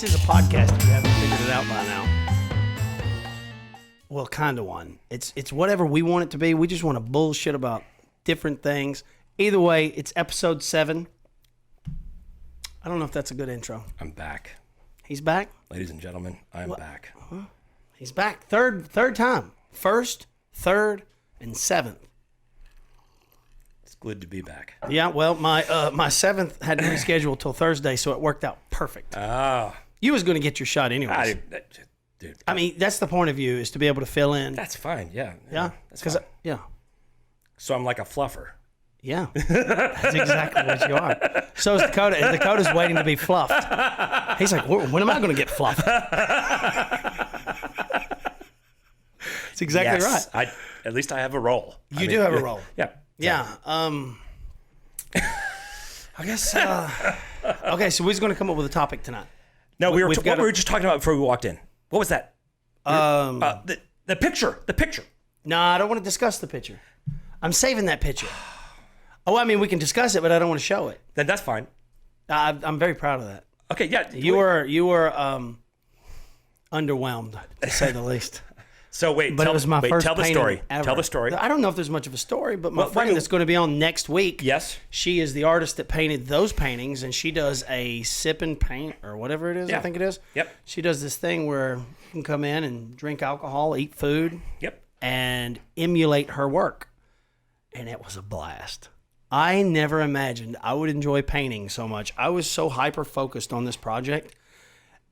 This is a podcast if you haven't figured it out by now. Well, kind of one. It's whatever we want it to be. We just want to bullshit about different things. Either way, it's episode 7. I don't know if that's a good intro. I'm back. He's back? Ladies and gentlemen, I'm back. He's back. Third time. First, third, and 7th. It's good to be back. Yeah, well, my 7th had to reschedule till Thursday, so it worked out perfect. Oh. You was going to get your shot anyways. Dude. I mean, that's the point of view, is to be able to fill in. That's fine, yeah. Yeah? That's fine. Yeah. So I'm like a fluffer. Yeah. That's exactly what you are. So is Dakota. And Dakota's waiting to be fluffed. He's like, when am I going to get fluffed? That's exactly right. At least I have a role. You do have a role. Yeah. Yeah. I guess. Okay, so we're just going to come up with a topic tonight. No, we were just talking about before we walked in. What was that? The picture. The picture. No, I don't want to discuss the picture. I'm saving that picture. Oh, I mean, we can discuss it, but I don't want to show it. Then that's fine. I'm very proud of that. Okay, yeah. You were underwhelmed, to say the least. So wait, but it was my first tell the painting story. ever. Tell the story. I don't know if there's much of a story, but my friend that's going to be on next week. Yes. She is the artist that painted those paintings, and she does a sip and paint or whatever it is. Yeah. I think it is. Yep. She does this thing where you can come in and drink alcohol, eat food. Yep. And emulate her work, and it was a blast. I never imagined I would enjoy painting so much. I was so hyper focused on this project,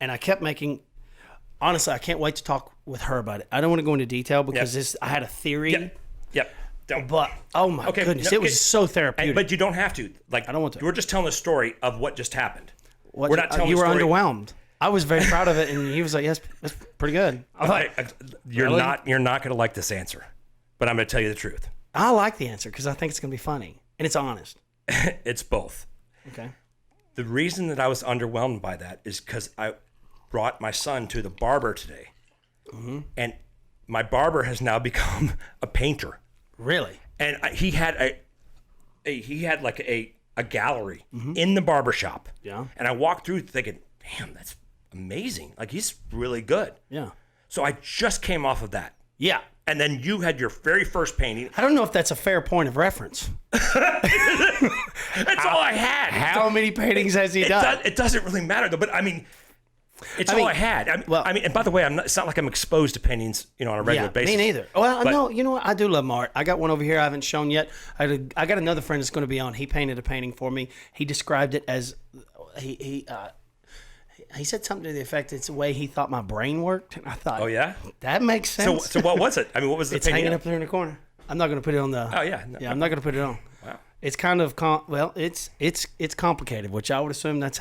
and I kept making. Honestly, I can't wait to talk with her about it. I don't want to go into detail because I had a theory. Yep. Don't. But oh my goodness, it was so therapeutic. But you don't have to. Like, I don't want to. We're just telling the story of what just happened. We're not telling you the were story. underwhelmed. I was very proud of it, and he was like, "Yes, that's pretty good." I was like, You're really? not going to like this answer, but I'm going to tell you the truth. I like the answer because I think it's going to be funny and it's honest. It's both. Okay. The reason that I was underwhelmed by that is because I brought my son to the barber today, and my barber has now become a painter. Really? And he had like a gallery in the barber shop. Yeah. And I walked through thinking, damn, that's amazing. Like, he's really good. Yeah. So I just came off of that. Yeah. And then you had your very first painting. I don't know if that's a fair point of reference. That's all I had. How many paintings has he done? It doesn't really matter, though. But I mean, all I had. And by the way, it's not like I'm exposed to paintings, on a regular basis. Me neither. Well, no, you know what? I do love my art. I got one over here I haven't shown yet. I got another friend that's going to be on. He painted a painting for me. He described it as he said something to the effect it's the way he thought my brain worked, and I thought, oh yeah, that makes sense. So what was it? I mean, what was the It's painting? hanging up there in the corner. I'm not going to put it on the. Oh yeah, I'm not going to put it on. Wow. It's kind of it's complicated, which I would assume that's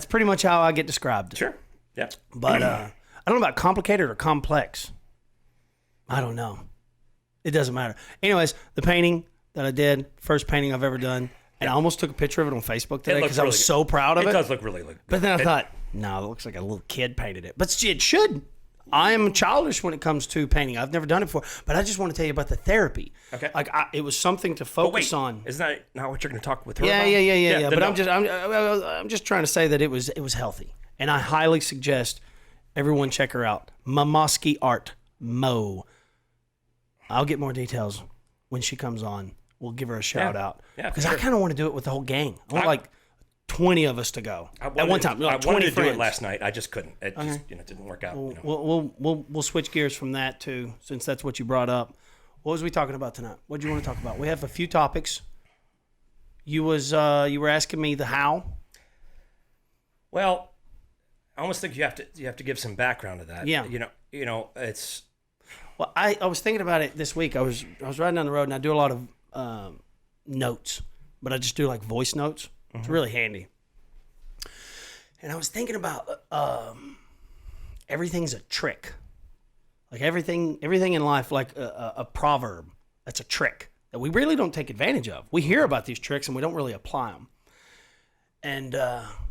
pretty much how I get described. Sure. Yeah. But I don't know about complicated or complex. I don't know. It doesn't matter. Anyways, the painting that I did, first painting I've ever done, and I almost took a picture of it on Facebook today because I was so proud of it. It does look really good. But then I thought, no, it looks like a little kid painted it. But it should. I am childish when it comes to painting. I've never done it before. But I just want to tell you about the therapy. Okay. Like, it was something to focus on. Isn't that not what you're going to talk with her about? Yeah. But no. I'm just trying to say that it was healthy. And I highly suggest everyone check her out. Mamoski Art. Mo. I'll get more details when she comes on. We'll give her a shout out. Yeah, because I kind of want to do it with the whole gang. I want like 20 of us to go at one time. I 20 wanted to friends. do it last night. I just couldn't. It just didn't work out. We'll switch gears from that too, since that's what you brought up. What was we talking about tonight? What do you want to talk about? We have a few topics. You were asking me the how. Well, I almost think you have to give some background to that. Yeah. It's. Well, I was thinking about it this week. I was riding down the road and I do a lot of notes, but I just do like voice notes. It's really handy. And I was thinking about everything's a trick. Like everything in life, like a proverb, that's a trick that we really don't take advantage of. We hear about these tricks and we don't really apply them. And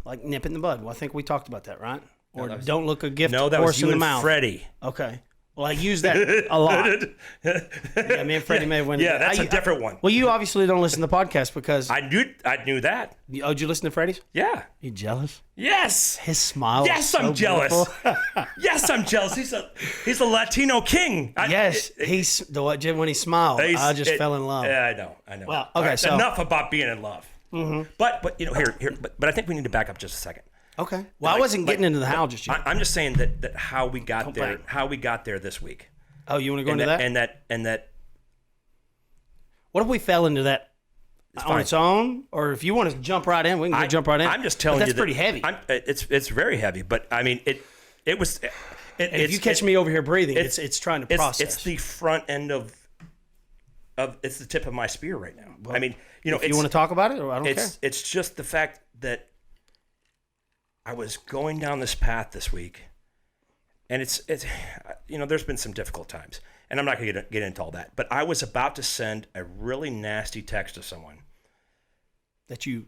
like nip in the bud. Well, I think we talked about that, right? Or don't look a gift horse in the mouth. Freddie. Okay. Well, I use that a lot. Yeah, me and Freddie may win. Yeah, that's a different one. Well, you obviously don't listen to the podcast because I knew that. Oh, did you listen to Freddie's? Yeah. You jealous? Yes. His smile. Yes, is so I'm jealous. beautiful. Yes, I'm jealous. He's a Latino king. Yes, when he smiled, I just fell in love. Yeah, I know. Well, okay, so enough about being in love. Mm-hmm. But but I think we need to back up just a second. Okay. Well, I wasn't getting into the how just yet. I'm just saying that how we got there, how we got there this week. Oh, you want to go into that? And that. What if we fell into that on its own, or if you want to jump right in, we can jump right in. I'm just telling you that's pretty heavy. It's very heavy, but I mean it was. If you catch me over here breathing, it's trying to process. It's the front end of it's the tip of my spear right now. Well, I mean, if you want to talk about it, or I don't care. It's just the fact that I was going down this path this week, and it's there's been some difficult times, and I'm not going to get into all that, but I was about to send a really nasty text to someone that you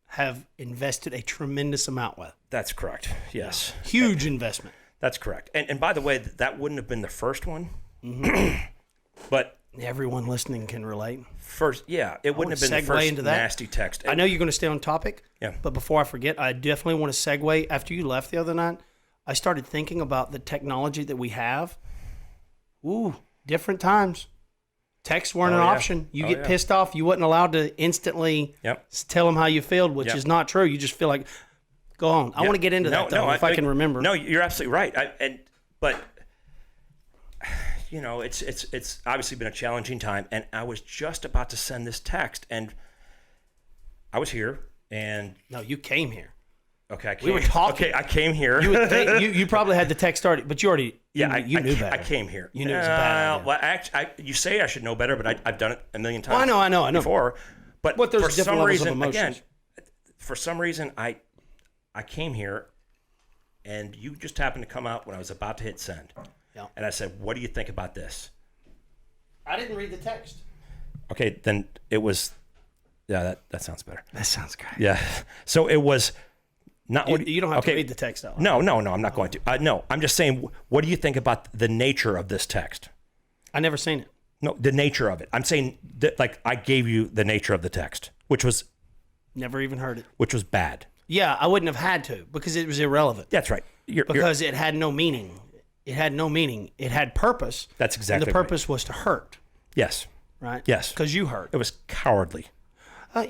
have invested a tremendous amount with. That's correct. Yes. Huge investment. That's correct. And by the way, that wouldn't have been the first one, but everyone listening can relate. It wouldn't have been the first nasty text. I know you're going to stay on topic, yeah. But before I forget, I definitely want to segue. After you left the other night, I started thinking about the technology that we have. Ooh, different times. Texts weren't an option. You get pissed off, you wasn't allowed to instantly tell them how you feel, which is not true. You just feel like, go on. I want to get into that, though, if I can remember. No, you're absolutely right. But it's obviously been a challenging time, and I was just about to send this text, and I was here, and no, you came here. Okay, we were talking. Okay, I came here. You probably had the text started, but you already you knew better. I came here. You knew it was a bad idea. Well, you say I should know better, but I've done it a million times. Well, I know before. But there's for different some levels reason, of emotions. for some reason, I came here, and you just happened to come out when I was about to hit send. Yeah. And I said, "What do you think about this?" I didn't read the text. Okay, then it was. Yeah, that sounds better. That sounds great. Yeah. So it was. Not you don't have to read the text out. No, I'm not going to. No, I'm just saying, what do you think about the nature of this text? I never seen it. No, the nature of it. I'm saying that, like, I gave you the nature of the text, which was... Never even heard it. Which was bad. Yeah, I wouldn't have had to, because it was irrelevant. That's right. It had no meaning. It had no meaning. It had purpose. That's exactly right. And the purpose was to hurt. Yes. Right? Yes. Because you hurt. It was cowardly.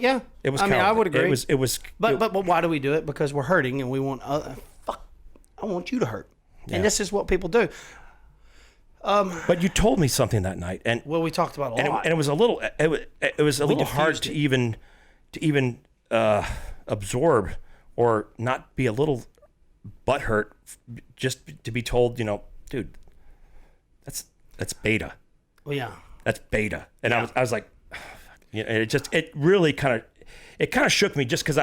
Yeah, it was. I mean, I would agree. It was. But why do we do it? Because we're hurting, and we want. I want you to hurt, and this is what people do. But you told me something that night, and we talked about a lot, and it was a little. It was a little hard to even absorb, or not be a little butthurt, just to be told, dude, that's beta. Well, yeah, that's beta, and I was like. It really kind of shook me just because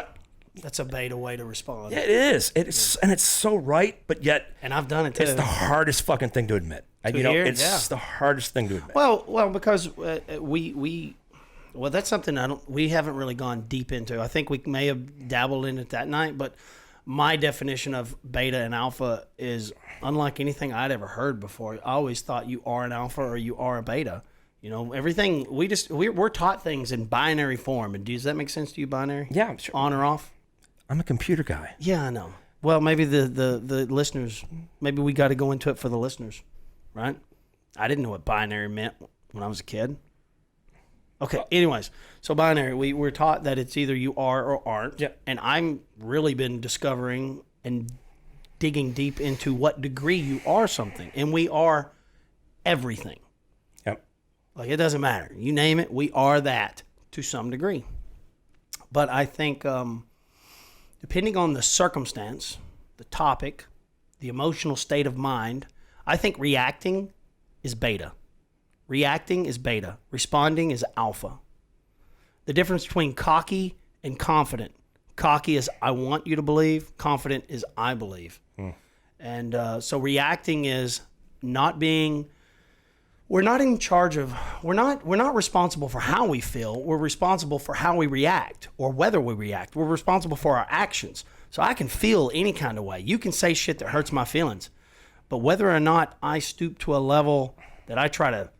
that's a beta way to respond. Yeah, it is. And it's so right, but yet. And I've done it too. It's the hardest fucking thing to admit. It's the hardest thing to admit. Well, because that's something we haven't really gone deep into. I think we may have dabbled in it that night, but my definition of beta and alpha is unlike anything I'd ever heard before. I always thought you are an alpha or you are a beta. Everything we're taught things in binary form. And does that make sense to you, binary? Yeah, sure. On or off? I'm a computer guy. Yeah, I know. Well, maybe the listeners, maybe we got to go into it for the listeners, right? I didn't know what binary meant when I was a kid. Okay, anyways, so binary, we're taught that it's either you are or aren't. Yeah. And I'm really been discovering and digging deep into what degree you are something. And we are everything. Like, it doesn't matter. You name it, we are that to some degree. But I think depending on the circumstance, the topic, the emotional state of mind, I think reacting is beta. Reacting is beta. Responding is alpha. The difference between cocky and confident. Cocky is I want you to believe. Confident is I believe. And so reacting is not being... We're not in charge of, we're not responsible for how we feel. We're responsible for how we react or whether we react. We're responsible for our actions. So I can feel any kind of way. You can say shit that hurts my feelings, But whether or not I stoop to a level that I try to,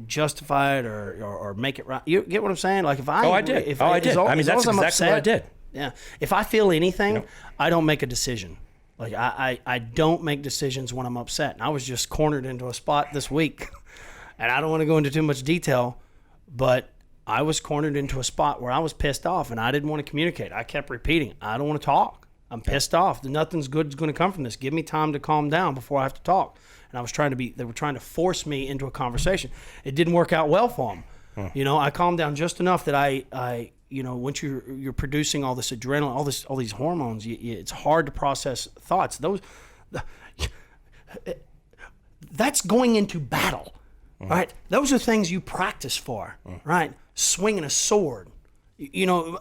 justify it or make it right. You get what I'm saying? Like if I I did. If, I did. I mean, that's exactly what I did. Yeah. If I feel anything, I don't make a decision. Like I don't make decisions when I'm upset. And I was just cornered into a spot this week, and I don't want to go into too much detail, but I was cornered into a spot where I was pissed off and I didn't want to communicate. I kept repeating, I don't want to talk. I'm pissed off. Nothing's good is going to come from this. Give me time to calm down before I have to talk. And I was they were trying to force me into a conversation. It didn't work out well for them. I calmed down just enough that I once you're producing all this adrenaline, all these hormones, it's hard to process thoughts. That's going into battle, right? Those are things you practice for, right? Swinging a sword,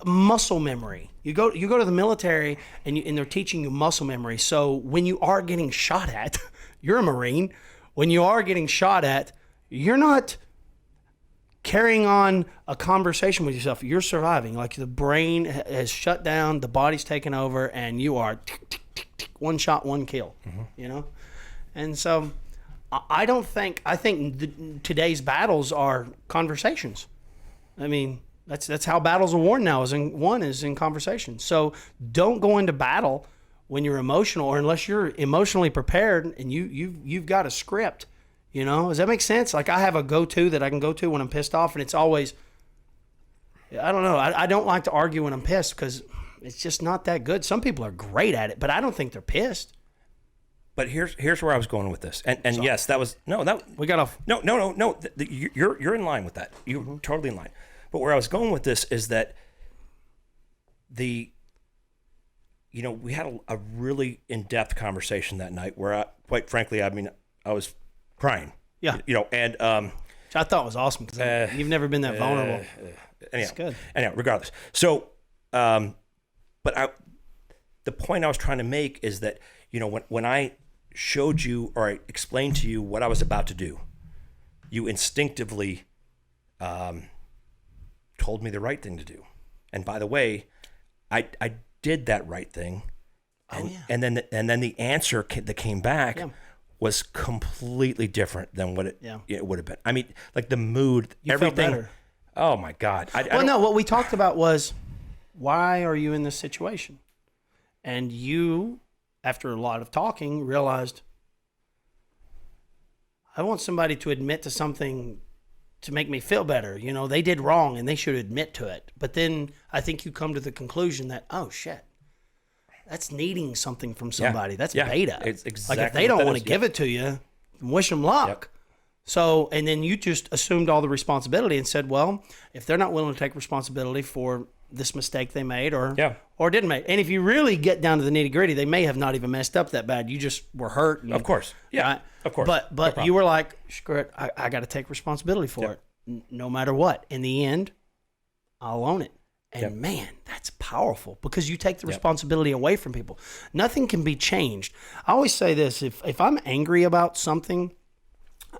muscle memory. You go to the military and they're teaching you muscle memory. So when you are getting shot at, you're a Marine. When you are getting shot at, you're not carrying on a conversation with yourself. You're surviving. Like the brain has shut down, the body's taken over, and you are one shot, one kill. And so I think today's battles are conversations. I mean, that's how battles are won now. Is in conversation. So don't go into battle when you're emotional, or unless you're emotionally prepared and you've got a script. Does that make sense? Like I have a go-to that I can go to when I'm pissed off, and it's always, I don't know. I don't like to argue when I'm pissed because it's just not that good. Some people are great at it, but I don't think they're pissed. But here's where I was going with this, and so, yes, that was we got off. No. You're in line with that. You're totally in line. But where I was going with this is that we had a really in-depth conversation that night where quite frankly, I was crying. Yeah. And which I thought was awesome because you've never been that vulnerable. Anyhow, it's good. Anyhow, regardless. So, the point I was trying to make is that when I showed you or I explained to you what I was about to do, you instinctively told me the right thing to do. And by the way, I did that right thing. And then the answer that came back was completely different than what it would have been. I mean, like the mood, everything. Felt better. Oh my God. What we talked about was, why are you in this situation? And you, after a lot of talking, realized, I want somebody to admit to something to make me feel better. They did wrong and they should admit to it. But then I think you come to the conclusion that, oh shit, that's needing something from somebody. That's beta. It's exactly like if they don't want to give it to you, wish them luck. Yep. So, and then you just assumed all the responsibility and said, well, if they're not willing to take responsibility for this mistake they made or didn't make, and if you really get down to the nitty gritty, they may have not even messed up that bad. You just were hurt. And, of course. Yeah. Right? Of course. But you were like, screw it. I got to take responsibility for it no matter what. In the end, I'll own it. And man, that's powerful because you take the responsibility away from people. Nothing can be changed. I always say this, if I'm angry about something,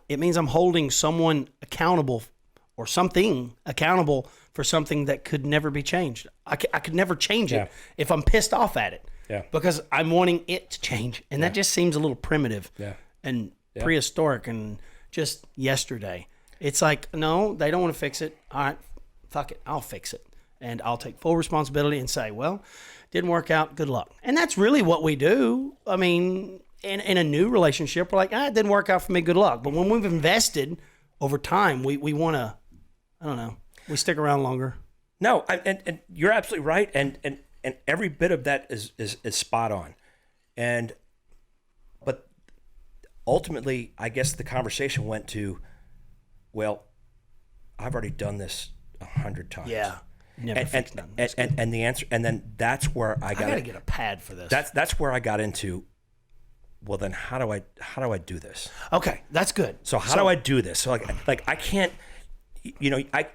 it means I'm holding someone accountable or something accountable for something that could never be changed. I could never change it if I'm pissed off at it because I'm wanting it to change. And that just seems a little primitive and prehistoric and just yesterday. It's like, no, they don't want to fix it. All right, fuck it. I'll fix it. And I'll take full responsibility and say, well, didn't work out. Good luck. And that's really what we do. I mean, in a new relationship, we're like, it didn't work out for me. Good luck. But when we've invested over time, we want to, I don't know, we stick around longer. No, and you're absolutely right. And every bit of that is spot on. But ultimately, I guess the conversation went to, well, I've already done this 100 times. Yeah. Never fixed nothing. And the answer, and then that's where I got to get a pad for this. That's where I got into. Well, then how do I do this? Okay, that's good. So how do I do this? So like I can't, I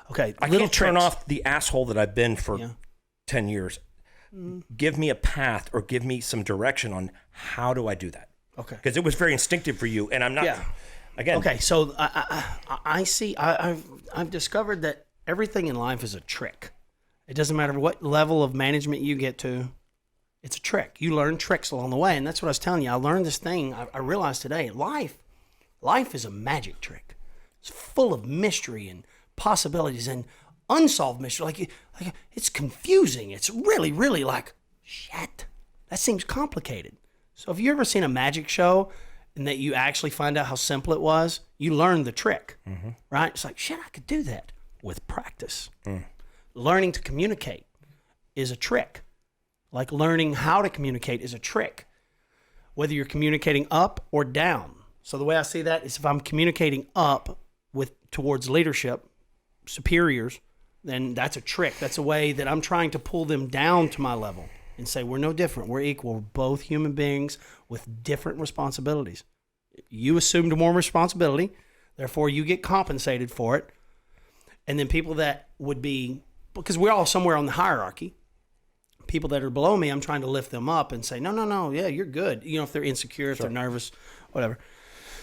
can't turn off the asshole that I've been for 10 years. Give me a path or give me some direction on how do I do that? Okay, because it was very instinctive for you, and I'm not. Yeah. Again. Okay, so I see. I've discovered that everything in life is a trick. It doesn't matter what level of management you get to. It's a trick. You learn tricks along the way. And that's what I was telling you. I learned this thing. I realized today, life is a magic trick. It's full of mystery and possibilities and unsolved mystery. Like it's confusing. It's really, really like, shit, that seems complicated. So have you ever seen a magic show and that you actually find out how simple it was? You learn the trick, right? It's like, shit, I could do that with practice. Learning to communicate is a trick. Like learning how to communicate is a trick, whether you're communicating up or down. So the way I see that is if I'm communicating up towards leadership, superiors, then that's a trick. That's a way that I'm trying to pull them down to my level and say, we're no different. We're equal. We're both human beings with different responsibilities. You assumed more responsibility, therefore you get compensated for it. And then people that would be, because we're all somewhere on the hierarchy, people that are below me, I'm trying to lift them up and say, no, yeah, you're good. You know, if they're insecure, if they're nervous, whatever.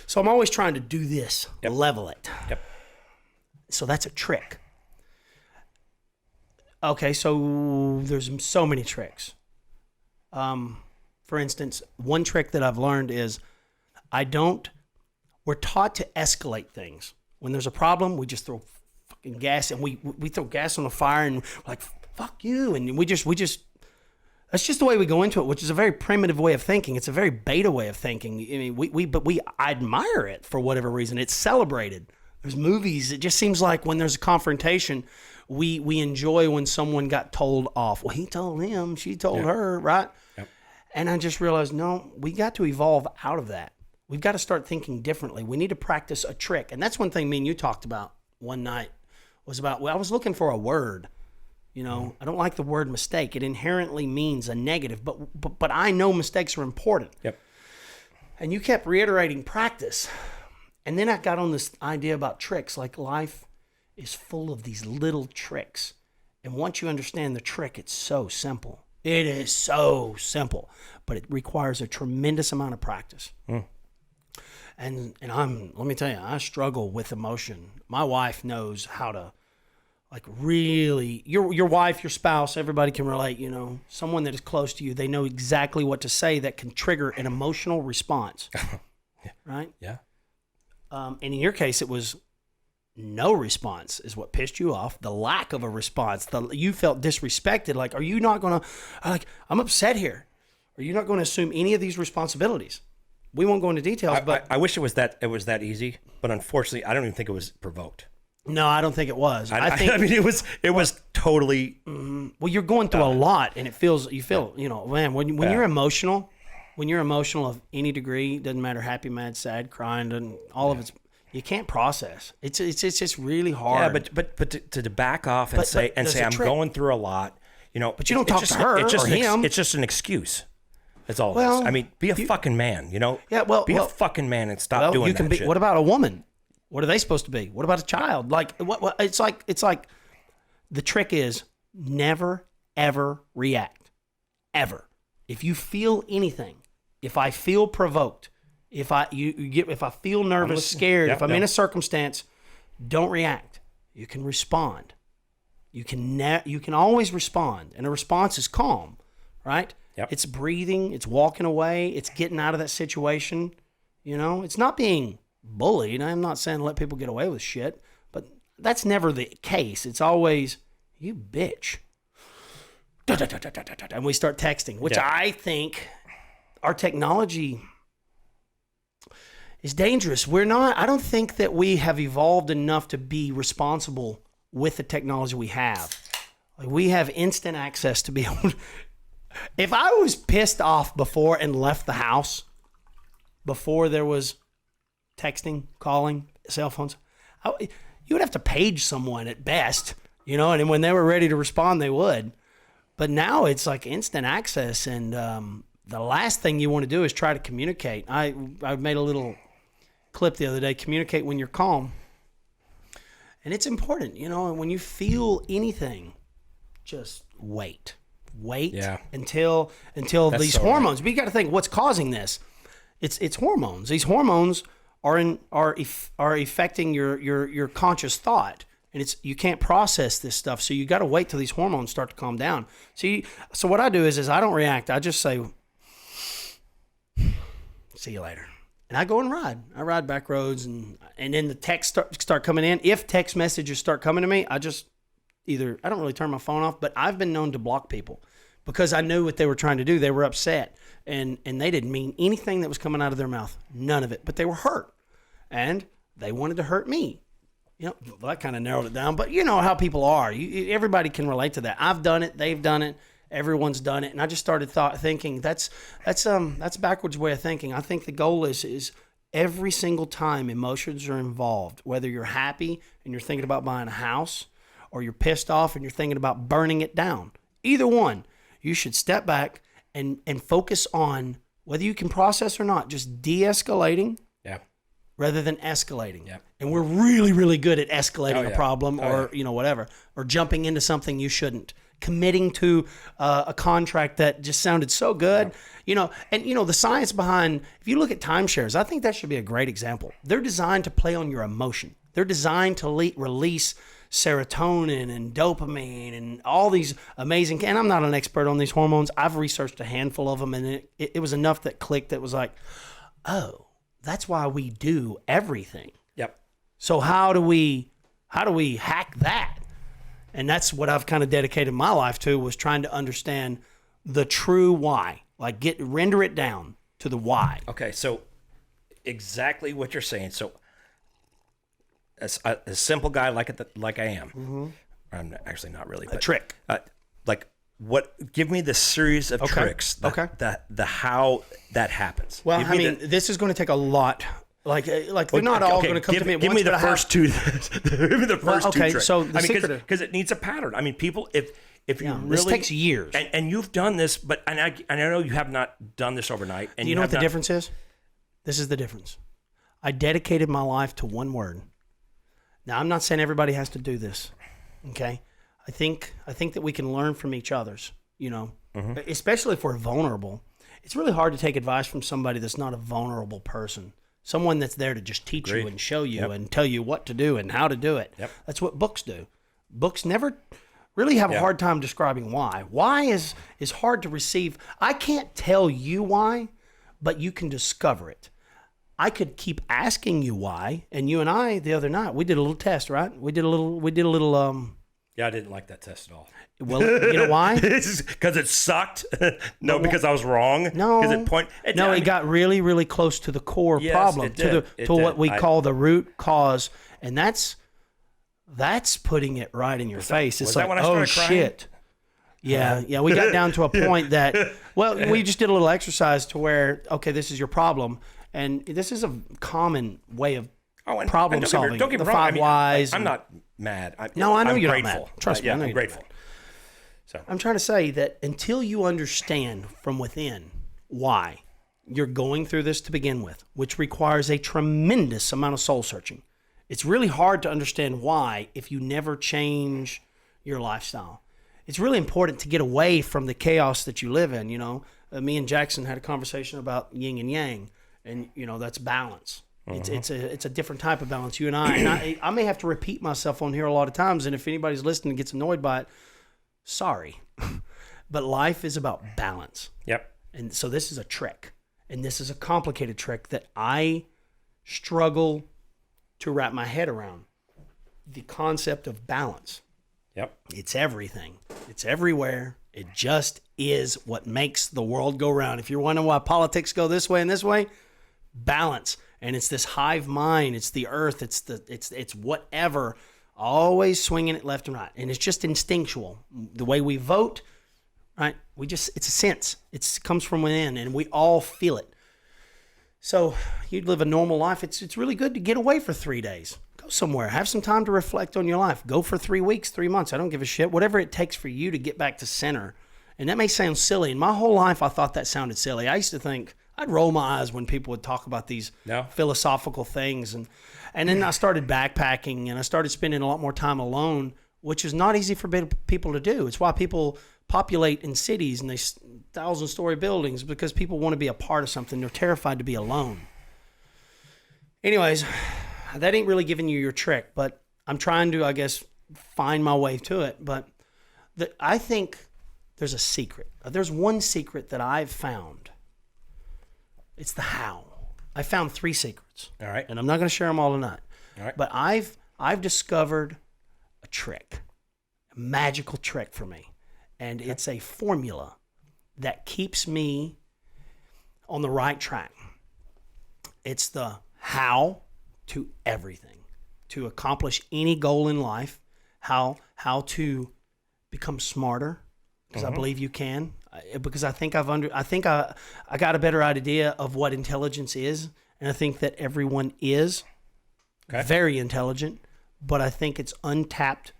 So I'm always trying to do this, level it. Yep. So that's a trick. Okay, so there's so many tricks. For instance, one trick that I've learned is we're taught to escalate things. When there's a problem, we just throw fucking gas, and we throw gas on the fire and we're like, fuck you. And we just, that's just the way we go into it, which is a very primitive way of thinking. It's a very beta way of thinking. I mean, but we admire it for whatever reason. It's celebrated. There's movies. It just seems like when there's a confrontation, we enjoy when someone got told off. Well, he told him, she told her, right? Yep. And I just realized, no, we got to evolve out of that. We've got to start thinking differently. We need to practice a trick. And that's one thing me and you talked about one night was about, I was looking for a word. You know, I don't like the word mistake. It inherently means a negative, but I know mistakes are important. Yep. And you kept reiterating practice. And then I got on this idea about tricks. Like life is full of these little tricks. And once you understand the trick, it's so simple. It is so simple, but it requires a tremendous amount of practice. And let me tell you, I struggle with emotion. My wife knows how to, like, really, your wife, your spouse, everybody can relate, you know, someone that is close to you, they know exactly what to say that can trigger an emotional response. Right? Yeah. And in your case, it was no response is what pissed you off. The lack of a response. You felt disrespected. Like, are you not going to, like, I'm upset here. Are you not going to assume any of these responsibilities? We won't go into details, but I wish it was that easy, but unfortunately, I don't even think it was provoked. No, I don't think it was. I mean, it was totally. Well, you're going through a lot, and you feel, you know, man, when you're emotional, of any degree, doesn't matter, happy, mad, sad, crying, and all of it's, you can't process. It's just really hard. Yeah, but to back off and say I'm going through a lot, you know. But you don't talk to her or him. It's just an excuse. That's all it is. I mean, be a fucking man, you know? Yeah, be a fucking man and stop doing that shit. What about a woman? What are they supposed to be? What about a child? Like, what it's like the trick is never, ever react. Ever. If you feel anything, if I feel provoked, if I feel nervous, scared, if I'm in a circumstance, don't react. You can respond. You can always respond, and a response is calm, right? Yep. It's breathing, it's walking away, it's getting out of that situation. You know, it's not being bullied. I'm not saying let people get away with shit, but that's never the case. It's always, you bitch. And we start texting, which I think our technology is dangerous. I don't think that we have evolved enough to be responsible with the technology we have. Like, we have instant access to be able to, if I was pissed off before and left the house, before there was texting, calling, cell phones, you would have to page someone at best, you know, and when they were ready to respond, they would. But now it's like instant access, and the last thing you want to do is try to communicate. I made a little clip the other day, communicate when you're calm. And it's important, you know, when you feel anything, just wait until these hormones. But you got to think, what's causing this? It's hormones. These hormones are affecting your conscious thought. and you can't process this stuff. So you got to wait till these hormones start to calm down. So what I do is I don't react. I just say, see you later. And I go and ride. I ride back roads, and then the texts start coming in. If text messages start coming to me, I don't really turn my phone off, but I've been known to block people because I knew what they were trying to do. They were upset, and they didn't mean anything that was coming out of their mouth. None of it. But they were hurt, and they wanted to hurt me. Well, that kind of narrowed it down. But you know how people are. Everybody can relate to that. I've done it. They've done it. Everyone's done it. And I just started thinking that's backwards way of thinking. I think the goal is every single time emotions are involved, whether you're happy and you're thinking about buying a house, or you're pissed off and you're thinking about burning it down. Either one, you should step back and focus on whether you can process or not, just de-escalating rather than escalating. Yep. And we're really, really good at escalating a problem or whatever, or jumping into something you shouldn't. Committing to a contract that just sounded so good, the science behind, if you look at timeshares, I think that should be a great example. They're designed to play on your emotion. They're designed to release serotonin and dopamine and all these amazing, and I'm not an expert on these hormones. I've researched a handful of them, and it was enough that clicked that was like, oh, that's why we do everything. Yep. So how do we hack that? And that's what I've kind of dedicated my life to, was trying to understand the true why. Like render it down to the why. Okay, so exactly what you're saying. So as a simple guy like I am, I'm actually not really. But, a trick. Give me the series of tricks. The how that happens. Well, this is going to take a lot. Like they're not all going to come to me at once. Give me the first two. Give me the first two tricks. So because it needs a pattern. I mean, people, if you really, this takes years, and you've done this, but I know you have not done this overnight. And you know what the difference is? This is the difference. I dedicated my life to one word. Now, I'm not saying everybody has to do this. Okay, I think that we can learn from each other's. Especially if we're vulnerable. It's really hard to take advice from somebody that's not a vulnerable person. Someone that's there to just teach you and show you and tell you what to do and how to do it. Yep. That's what books do. Books never really have a hard time describing why. Why is hard to receive. I can't tell you why, but you can discover it. I could keep asking you why, and you and I the other night, we did a little test, right? We did a little Yeah, I didn't like that test at all. Well, you know why? Because it sucked. No, because I was wrong. No, it got really, really close to the core problem, to what we call the root cause, and that's putting it right in your face. It's like, oh shit. Yeah. We got down to a point that, we just did a little exercise to where, okay, this is your problem, and this is a common way of problem solving. Don't get me wrong. Whys. I'm not mad. I know you're not mad. Trust me. I'm grateful. So I'm trying to say that until you understand from within why you're going through this to begin with, which requires a tremendous amount of soul searching, it's really hard to understand why if you never change your lifestyle. It's really important to get away from the chaos that you live in. Me and Jackson had a conversation about yin and yang, and that's balance. It's a different type of balance. You and I may have to repeat myself on here a lot of times, and if anybody's listening and gets annoyed by it, sorry. But life is about balance. Yep. And so this is a trick, and this is a complicated trick that I struggle to wrap my head around. The concept of balance. Yep. It's everything. It's everywhere. It just is what makes the world go round. If you're wondering why politics go this way and this way, balance. And it's this hive mind. It's the earth. It's whatever. Always swinging it left and right. And it's just instinctual. The way we vote, right? It's a sense. It comes from within, and we all feel it. So you live a normal life. It's really good to get away for 3 days. Go somewhere. Have some time to reflect on your life. Go for 3 weeks, 3 months. I don't give a shit. Whatever it takes for you to get back to center. And that may sound silly. In my whole life, I thought that sounded silly. I used to think, I'd roll my eyes when people would talk about these philosophical things. And then I started backpacking, and I started spending a lot more time alone, which is not easy for people to do. It's why people populate in cities and they 1,000-story buildings, because people want to be a part of something. They're terrified to be alone. Anyways, that ain't really giving you your trick, but I'm trying to, I guess, find my way to it. But I think there's a secret. There's one secret that I've found. It's the how. I found 3 secrets. All right. And I'm not going to share them all tonight. All right. But I've discovered a trick, a magical trick for me. And it's a formula that keeps me on the right track. It's the how to everything, to accomplish any goal in life, how to become smarter, because I believe you can. Because I think I got a better idea of what intelligence is, and I think that everyone is very intelligent, but I think it's untapped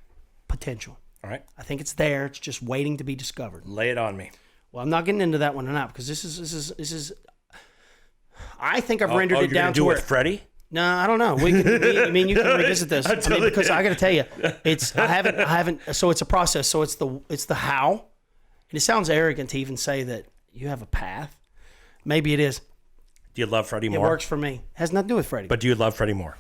potential. All right. I think it's there. It's just waiting to be discovered. Lay it on me. Well, I'm not getting into that one tonight because this is. I think I've rendered it you're down gonna to do where. with Freddie? No, I don't know. I mean, you can revisit this. Because I got to tell you, I haven't. So it's a process. So it's the how, and it sounds arrogant to even say that you have a path. Maybe it is. Do you love Freddie It more? works for me. Has nothing to do with Freddie. But do you love Freddie more?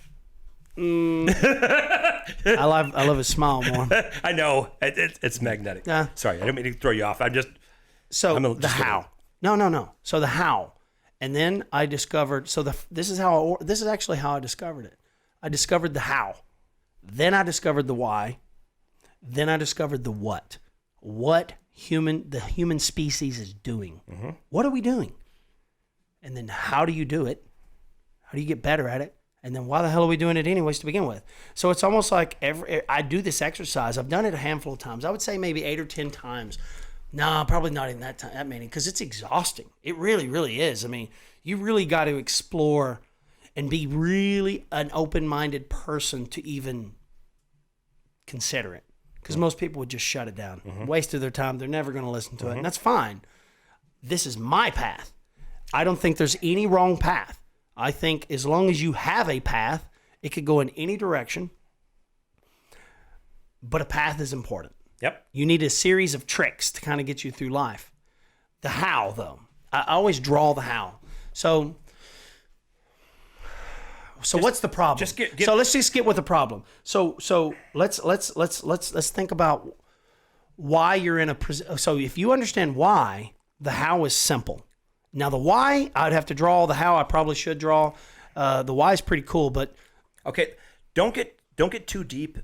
I love his smile more. I know. It's magnetic. Sorry, I didn't mean to throw you off. The how. No. So the how. And then I discovered, this is actually how I discovered it. I discovered the how. Then I discovered the why. Then I discovered the what. What the human species is doing. Mm-hmm. What are we doing? And then how do you do it? How do you get better at it? And then why the hell are we doing it anyways to begin with? So it's almost like I do this exercise. I've done it a handful of times. I would say maybe 8 or 10 times. No, probably not in that many, because it's exhausting. It really, really is. I mean, you really got to explore and be really an open-minded person to even consider it, because most people would just shut it down, waste of their time. They're never going to listen to it, and that's fine. This is my path. I don't think there's any wrong path. I think as long as you have a path, it could go in any direction, but a path is important. Yep. You need a series of tricks to kind of get you through life. The how, though, I always draw the how. So what's the problem? So let's just get with the problem. So let's think about why you're in a. So if you understand why, the how is simple. Now the why, I'd have to draw. The how, I probably should draw. The why is pretty cool, but okay, don't get too deep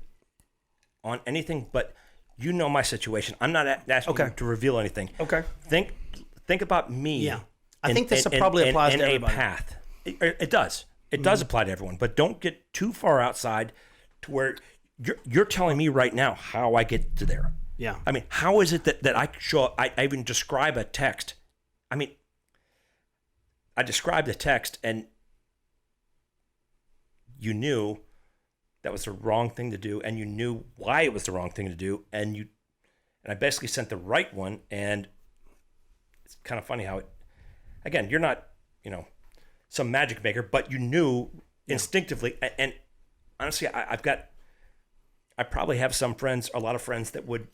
on anything, but. You know my situation. I'm not asking you to reveal anything. Okay. Think about me. Yeah. I think this probably applies to everybody. A path. It does. It does apply to everyone. But don't get too far outside to where you're telling me right now how I get to there. Yeah. I mean, how is it that I even describe a text? I mean, I described the text and you knew that was the wrong thing to do, and you knew why it was the wrong thing to do, and I basically sent the right one, and it's kind of funny how again, you're not, some magic maker, but you knew instinctively, and honestly, I probably have a lot of friends that would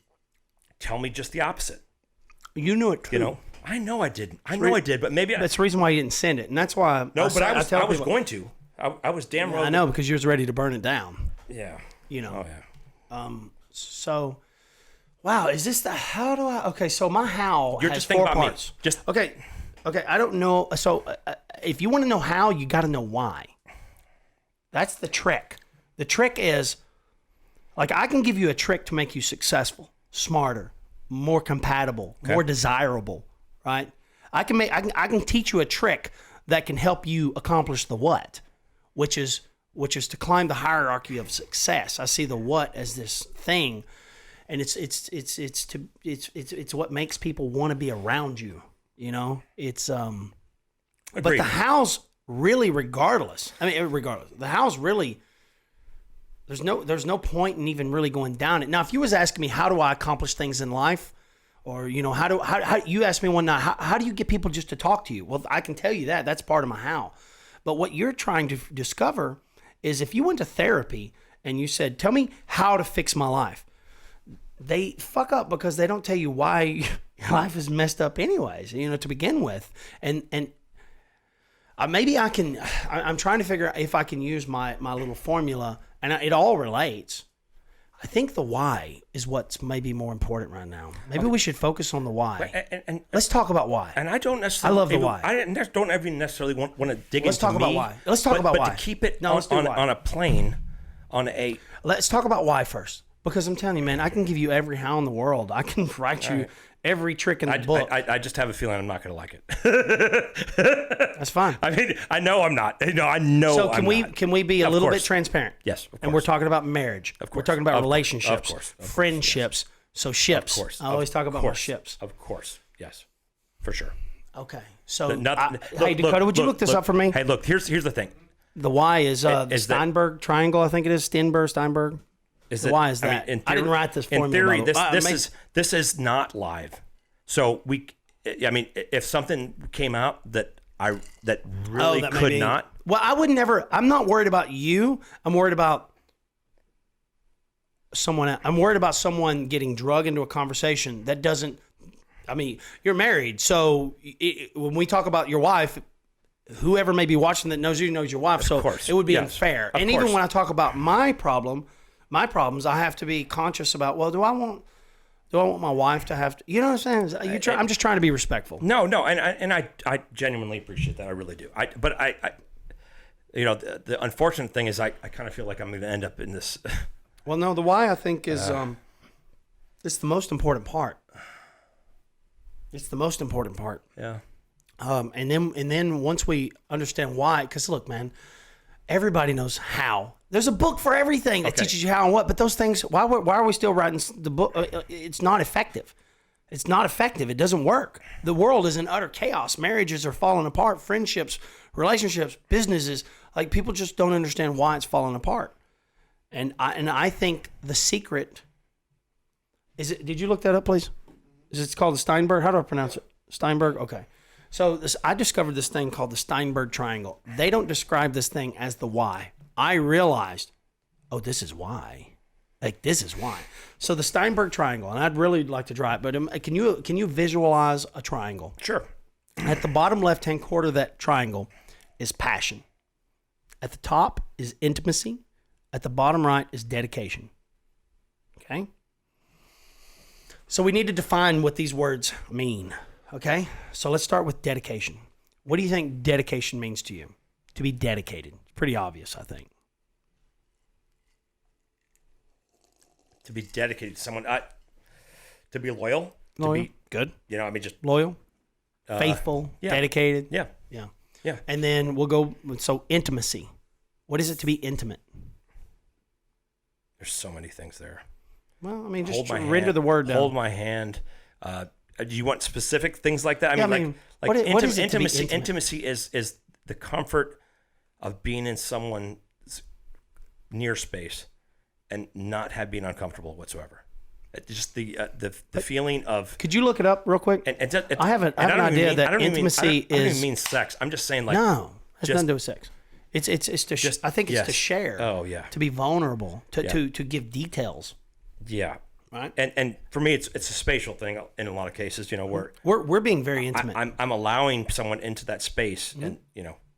tell me just the opposite. You knew it too. I know I did, but maybe that's the reason why you didn't send it, and that's why. I was going to. I was damn well. I know, because you was ready to burn it down. Yeah. Oh yeah. So, wow, is this how do I? Okay, so my how You're has just thinking 4 about parts. Me. Okay. I don't know. So, if you want to know how, you got to know why. That's the trick. The trick is, like, I can give you a trick to make you successful, smarter, more compatible, more desirable, right? I can teach you a trick that can help you accomplish the what, which is to climb the hierarchy of success. I see the what as this thing, and it's what makes people want to be around you. It's but the how's really regardless. The how's really there's no point in even really going down it. Now, if you was asking me how do I accomplish things in life, or how you asked me one night, how do you get people just to talk to you? Well, I can tell you that's part of my how. But what you're trying to discover is if you went to therapy and you said, tell me how to fix my life, they fuck up because they don't tell you why your life is messed up anyways, to begin with. And maybe I'm trying to figure out if I can use my little formula and it all relates. I think the why is what's maybe more important right now. Maybe we should focus on the why. And Let's talk about why. And I don't necessarily. I love the why. I don't even necessarily want to dig Let's into talk about me, why. Let's talk about why. But to keep it No, let's do why. on a plane, Let's talk about why first. Because I'm telling you, man, I can give you every how in the world. I can write you every trick in the book. I just have a feeling I'm not going to like it. That's fine. I mean, I know I'm not. I know. So I'm not. can we be a little course. bit transparent? Yes, of course. And we're talking about marriage. Of course. We're talking about relationships, of course, friendships. Yes. So ships. Of course. I always talk about my ships. Of course. Yes. For sure. Okay. So hey, Dakota, would you look this up for me? Hey, look. Here's the thing. The why is the Steinberg Triangle. I think it is Steinberg. Why is that? I didn't write this formula. In theory, this is not live. So I mean, if something came out that really could not. Well, I would never. I'm not worried about you. I'm worried about someone else. I'm worried about someone getting drug into a conversation that doesn't. I mean, you're married, so when we talk about your wife, whoever may be watching that knows you knows your wife. So it would be unfair. And even when I talk about my problems, I have to be conscious about. Well, do I want my wife to have to? You know what I'm saying? I'm just trying to be respectful. No, and I genuinely appreciate that. I really do. But the unfortunate thing is I kind of feel like I'm going to end up in this. Well, no, the why I think is it's the most important part. It's the most important part. Yeah. And then once we understand why, because look, man, everybody knows how. There's a book for everything that teaches you how and what. But those things, why are we still writing the book? It's not effective. It's not effective. It doesn't work. The world is in utter chaos. Marriages are falling apart. Friendships, relationships, businesses. Like people just don't understand why it's falling apart. And I think the secret is it. Did you look that up, please? Is it called the Steinberg? How do I pronounce it? Steinberg. Okay. So I discovered this thing called the Steinberg Triangle. They don't describe this thing as the why. I realized, oh, this is why. Like, this is why. So the Steinberg Triangle, and I'd really like to draw it, but can you visualize a triangle? Sure. At the bottom left-hand quarter of that triangle is passion. At the top is intimacy. At the bottom right is dedication. Okay? So we need to define what these words mean. Okay? So let's start with dedication. What do you think dedication means to you? To be dedicated. It's pretty obvious, I think. To be dedicated to someone. To be loyal. Loyal. Good. I mean, just loyal. Faithful. Dedicated. Yeah. Yeah. Yeah. And then we'll go, so intimacy. What is it to be intimate? There's so many things there. Well, I mean, just render the word down. Hold my hand. Do you want specific things like that? I mean, what is it intimacy? to be intimate? Intimacy is the comfort of being in someone's near space and not being uncomfortable whatsoever. Just the feeling of. Could you look it up real quick? I have an idea that intimacy I don't even mean sex. I'm just saying, like, no, it has nothing to do with sex. It's to. I think it's to share. Oh yeah. To be vulnerable. To give details. Yeah. Right. And for me, it's a spatial thing in a lot of cases. Where we're being very intimate. I'm allowing someone into that space, and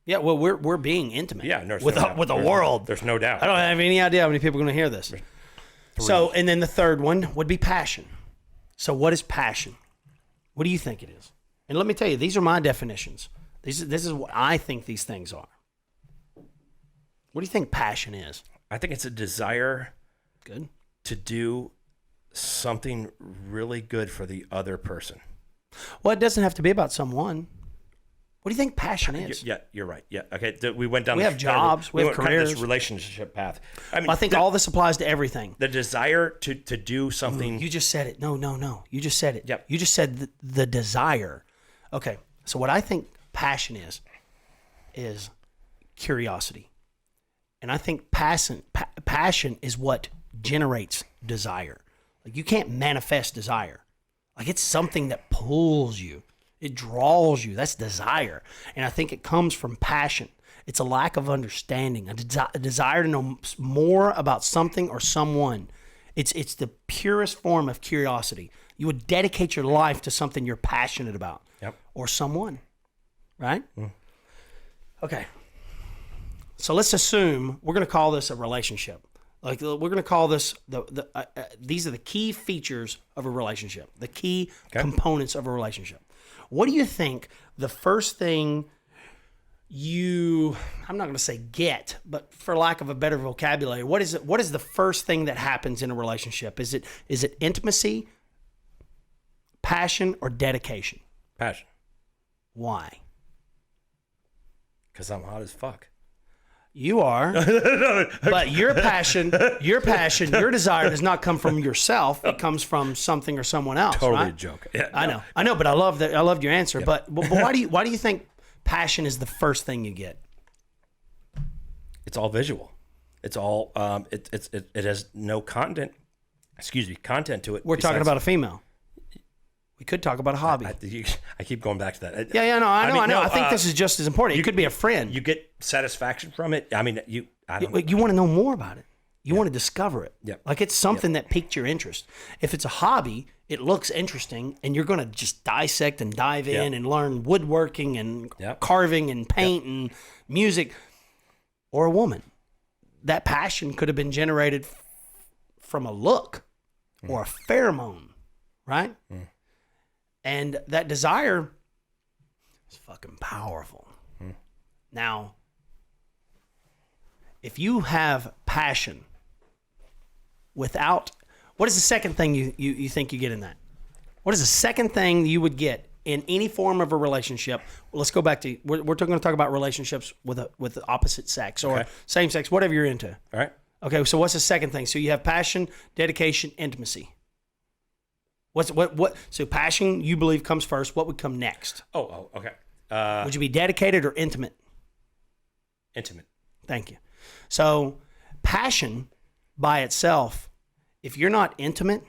Yeah, well, we're being intimate. Yeah, with the world. There's no doubt. I don't have any idea how many people are going to hear this. So, and then the third one would be passion. So, what is passion? What do you think it is? And let me tell you, these are my definitions. This is what I think these things are. What do you think passion is? I think it's a desire. Good. To do something really good for the other person. Well, it doesn't have to be about someone. What do you think passion is? Yeah, you're right. Yeah, okay. We went down. We have jobs. We have careers. This relationship path. I mean, I think all this applies to everything. The desire to do something. You just said it. No. You just said it. Yep. You just said the desire. Okay. So what I think passion is curiosity, and I think passion is what generates desire. Like, you can't manifest desire. Like, it's something that pulls you. It draws you. That's desire. And I think it comes from passion. It's a lack of understanding, a desire to know more about something or someone. It's the purest form of curiosity. You would dedicate your life to something you're passionate about. Yep. Or someone. Right? Okay. So let's assume we're going to call this a relationship. Like we're going to call this these are the key features of a relationship, the key components of a relationship. What do you think the first thing I'm not going to say get, but for lack of a better vocabulary, what is it? What is the first thing that happens in a relationship? Is it intimacy, passion, or dedication? Passion. Why? Because I'm hot as fuck. You are, but your passion, your desire does not come from yourself. It comes from something or someone else. Totally right? a joke. Yeah, I know, but I love that. I loved your answer. Yeah. But why do you think passion is the first thing you get? It's all visual. It's all it has no content. Content to it. We're talking about a female. We could talk about a hobby. I keep going back to that. Yeah, no, I know. I think this is just as important. It could be a friend. You get satisfaction from it. I mean, you want to know more about it. You want to discover it. Yep. Like it's something that piqued your interest. If it's a hobby, it looks interesting, and you're going to just dissect and dive in and learn woodworking and carving and paint and music. Or a woman. That passion could have been generated from a look or a pheromone, right? Mm. And that desire is fucking powerful. Hmm. Now, if you have passion without, what is the second thing you think you get in that? What is the second thing you would get in any form of a relationship? Well, let's go back to, we're going to talk about relationships with the opposite sex or same sex, whatever you're into. All right. Okay, so what's the second thing? So you have passion, dedication, intimacy. What? So passion, you believe, comes first. What would come next? Oh, okay. Would you be dedicated or intimate? Intimate. Thank you. So passion by itself, if you're not intimate,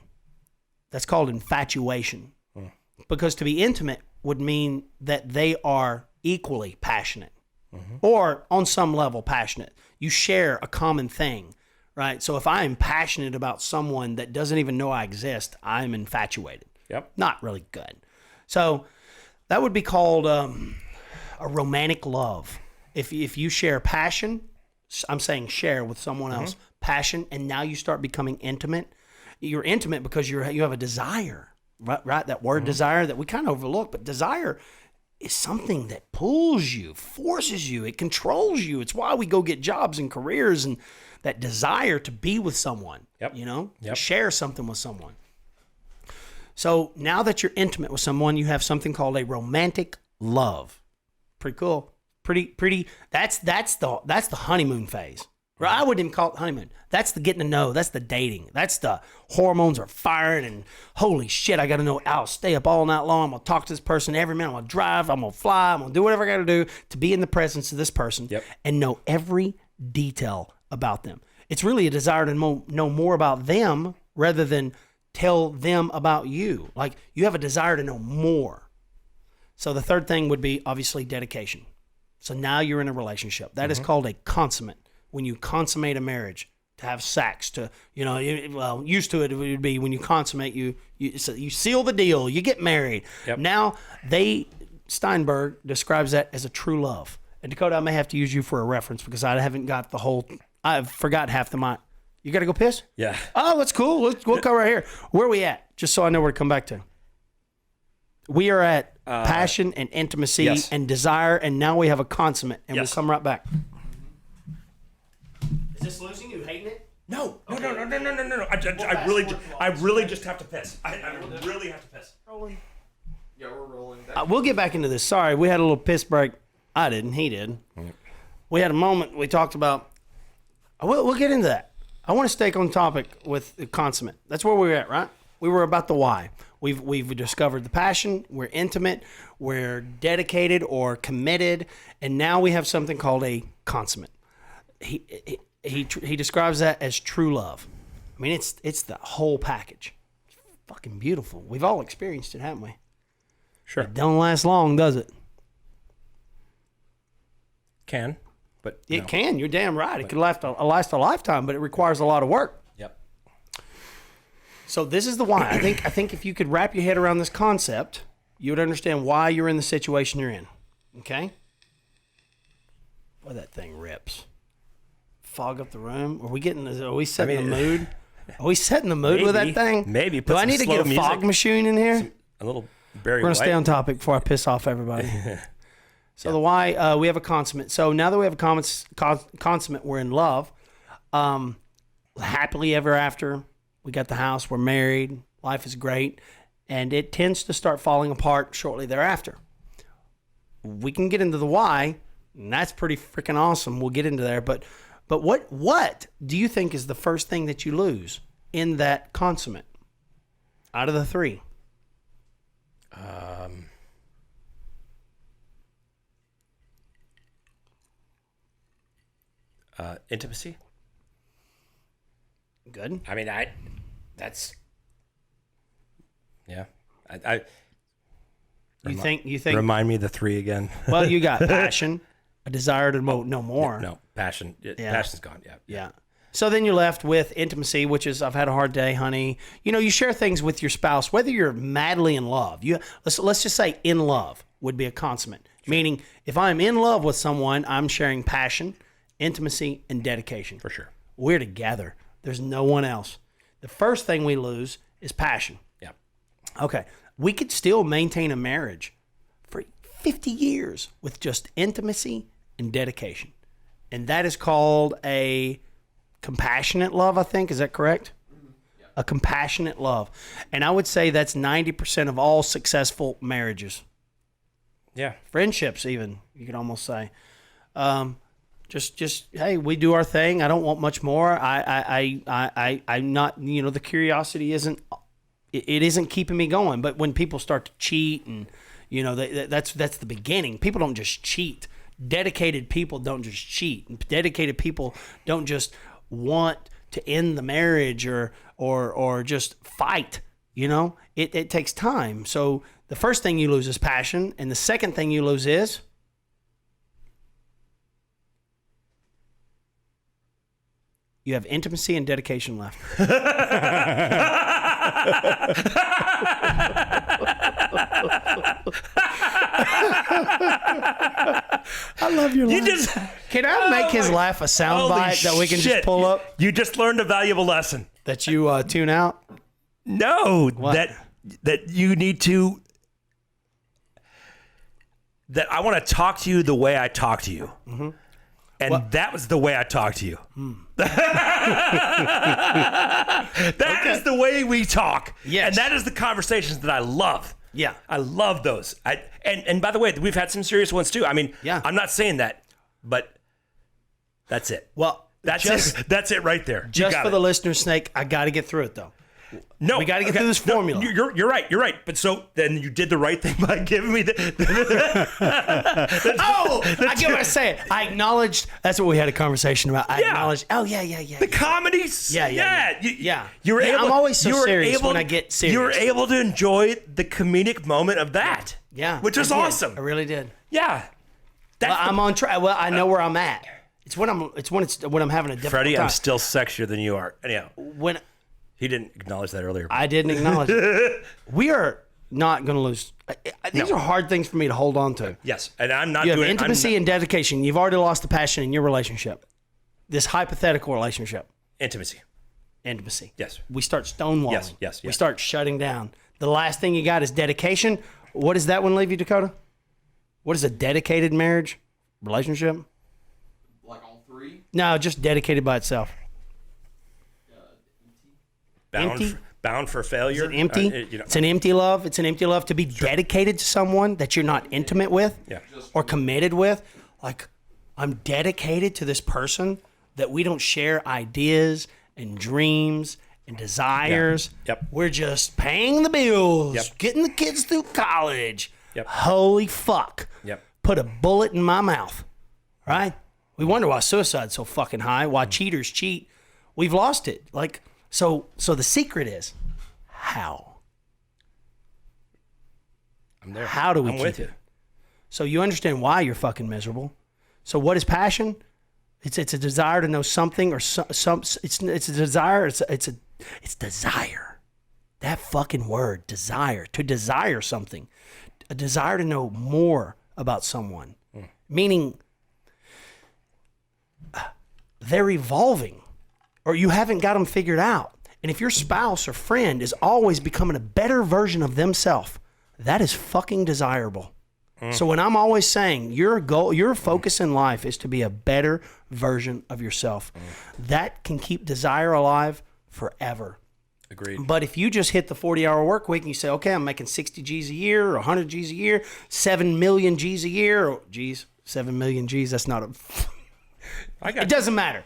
that's called infatuation. Hmm. Because to be intimate would mean that they are equally passionate or on some level passionate. You share a common thing. Right. So if I'm passionate about someone that doesn't even know I exist, I'm infatuated. Yep. Not really good. So that would be called a romantic love. If you share passion, I'm saying share with someone else, passion, and now you start becoming intimate. You're intimate because you have a desire, right? That word desire that we kind of overlook, but desire is something that pulls you, forces you, it controls you. It's why we go get jobs and careers and that desire to be with someone, to share something with someone. So now that you're intimate with someone, you have something called a romantic love. Pretty cool. Pretty. That's the honeymoon phase. Right? I wouldn't even call it honeymoon. That's the getting to know. That's the dating. That's the hormones are firing and holy shit, I got to know. I'll stay up all night long. I'm going to talk to this person every minute. I'm going to drive. I'm going to fly. I'm going to do whatever I got to do to be in the presence of this person and know every detail about them. It's really a desire to know more about them rather than tell them about you. Like you have a desire to know more. So the third thing would be obviously dedication. So now you're in a relationship. That is called a consummate. When you consummate a marriage, to have sex, used to it would be when you consummate, you seal the deal, you get married. Yep. Now Steinberg describes that as a true love. And Dakota, I may have to use you for a reference because I haven't got I forgot half the mind. You got to go piss? Yeah. Oh, that's cool. We'll go right here. Where are we at? Just so I know where to come back to. We are at passion and intimacy and desire, and now we have a consummate, and we'll come right back. Is this losing you? Hating it? No. I really just have to piss. I really have to piss. Rolling. Yeah, we're rolling. We'll get back into this. Sorry, we had a little piss break. I didn't. He did. We had a moment. We talked about. We'll get into that. I want to stay on topic with the consummate. That's where we were at, right? We were about the why. We've discovered the passion. We're intimate. We're dedicated or committed, and now we have something called a consummate. He describes that as true love. I mean, it's the whole package. It's fucking beautiful. We've all experienced it, haven't we? Sure. It don't last long, does it? Can, but it can. You're damn right. It could last a lifetime, but it requires a lot of work. Yep. So this is the why. I think if you could wrap your head around this concept, you would understand why you're in the situation you're in. Okay? Boy, that thing rips. fog up the room? Are we setting the mood? Are we setting the mood with that thing? Maybe. Do I need to get a fog machine in here? A little Barry We're going White. to stay on topic before I piss off everybody. So the why, we have a consummate. So now that we have a consummate, we're in love. Happily ever after. We got the house. We're married. Life is great. And it tends to start falling apart shortly thereafter. We can get into the why, and that's pretty freaking awesome. We'll get into there. But what do you think is the first thing that you lose in that consummate out of the three? Intimacy. Good. I mean, that's. Yeah. You think? Remind me of the three again. Well, you got passion, a desire to know more. No, passion. Passion's gone. Yeah. Yeah. So then you're left with intimacy, which is I've had a hard day, honey. You share things with your spouse, whether you're madly in love. Let's just say in love would be a consummate. Sure. Meaning, if I'm in love with someone, I'm sharing passion, intimacy, and dedication. For sure. We're together. There's no one else. The first thing we lose is passion. Yeah. Okay. We could still maintain a marriage for 50 years with just intimacy and dedication. And that is called a compassionate love, I think. Is that correct? Mm-hmm. Yeah. A compassionate love. And I would say that's 90% of all successful marriages. Yeah. Friendships even, you could almost say. Just hey, we do our thing. I don't want much more. I'm not, the curiosity isn't keeping me going. But when people start to cheat and, that's the beginning. People don't just cheat. Dedicated people don't just cheat. Dedicated people don't just want to end the marriage or just fight. It takes time. So the first thing you lose is passion, and the second thing you lose is you have intimacy and dedication left. I love your laugh. Can I make his laugh a soundbite that we can just pull up? You just learned a valuable lesson. That you tune out? No, what? that you need to. That I want to talk to you the way I talk to you. Mm-hmm. And that was the way I talk to you. That is the way we talk. Yes. And that is the conversations that I love. Yeah. I love those. And by the way, we've had some serious ones too. I mean, yeah. I'm not saying that, but that's it. Well, that's it right there. Just for the listener, Snake, I got to get through it though. No, we got to get through this formula. No, you're right. You're right. But so then you did the right thing by giving me the I get what I say. I acknowledged. That's what we had a conversation about. I acknowledged. Oh yeah. The comedies. Yeah. You're able, I'm always so serious able, when I get serious. You were able to enjoy the comedic moment of that. Yeah, which was awesome. I really did. Yeah. I'm on track. Well, I know where I'm at. It's when I'm having a difficult Freddie, time. I'm still sexier than you are. Anyhow. When he didn't acknowledge that earlier. I didn't acknowledge it. We are not going to lose. These are hard things for me to hold on to. Yes, and I'm not you doing have intimacy and dedication. You've already lost the passion in your relationship. This hypothetical relationship. Intimacy. Yes. We start stonewalling. Yes. We start shutting down. The last thing you got is dedication. What does that one leave you, Dakota? What is a dedicated marriage relationship? Like all three? No, just dedicated by itself. Bound for failure. Is it empty? It's an empty love. It's an empty love to be dedicated to someone that you're not intimate with or committed with. Like, I'm dedicated to this person that we don't share ideas and dreams and desires. Yep. We're just paying the bills, getting the kids through college. Yep. Holy fuck. Yep. Put a bullet in my mouth. Right? We wonder why suicide's so fucking high, why cheaters cheat. We've lost it. Like, so the secret is how? I'm there. How do we I'm keep with it? you. So you understand why you're fucking miserable. So what is passion? It's a desire to know something or some it's a desire. It's desire. That fucking word, desire, to desire something. A desire to know more about someone. Meaning they're evolving, or you haven't got them figured out. And if your spouse or friend is always becoming a better version of themselves, that is fucking desirable. So when I'm always saying your goal, your focus in life is to be a better version of yourself, that can keep desire alive forever. Agreed. But if you just hit the 40-hour work week and you say, okay, I'm making 60 G's a year or 100 G's a year, 7 million G's a year, or 7 million G's, that's not a... It doesn't matter.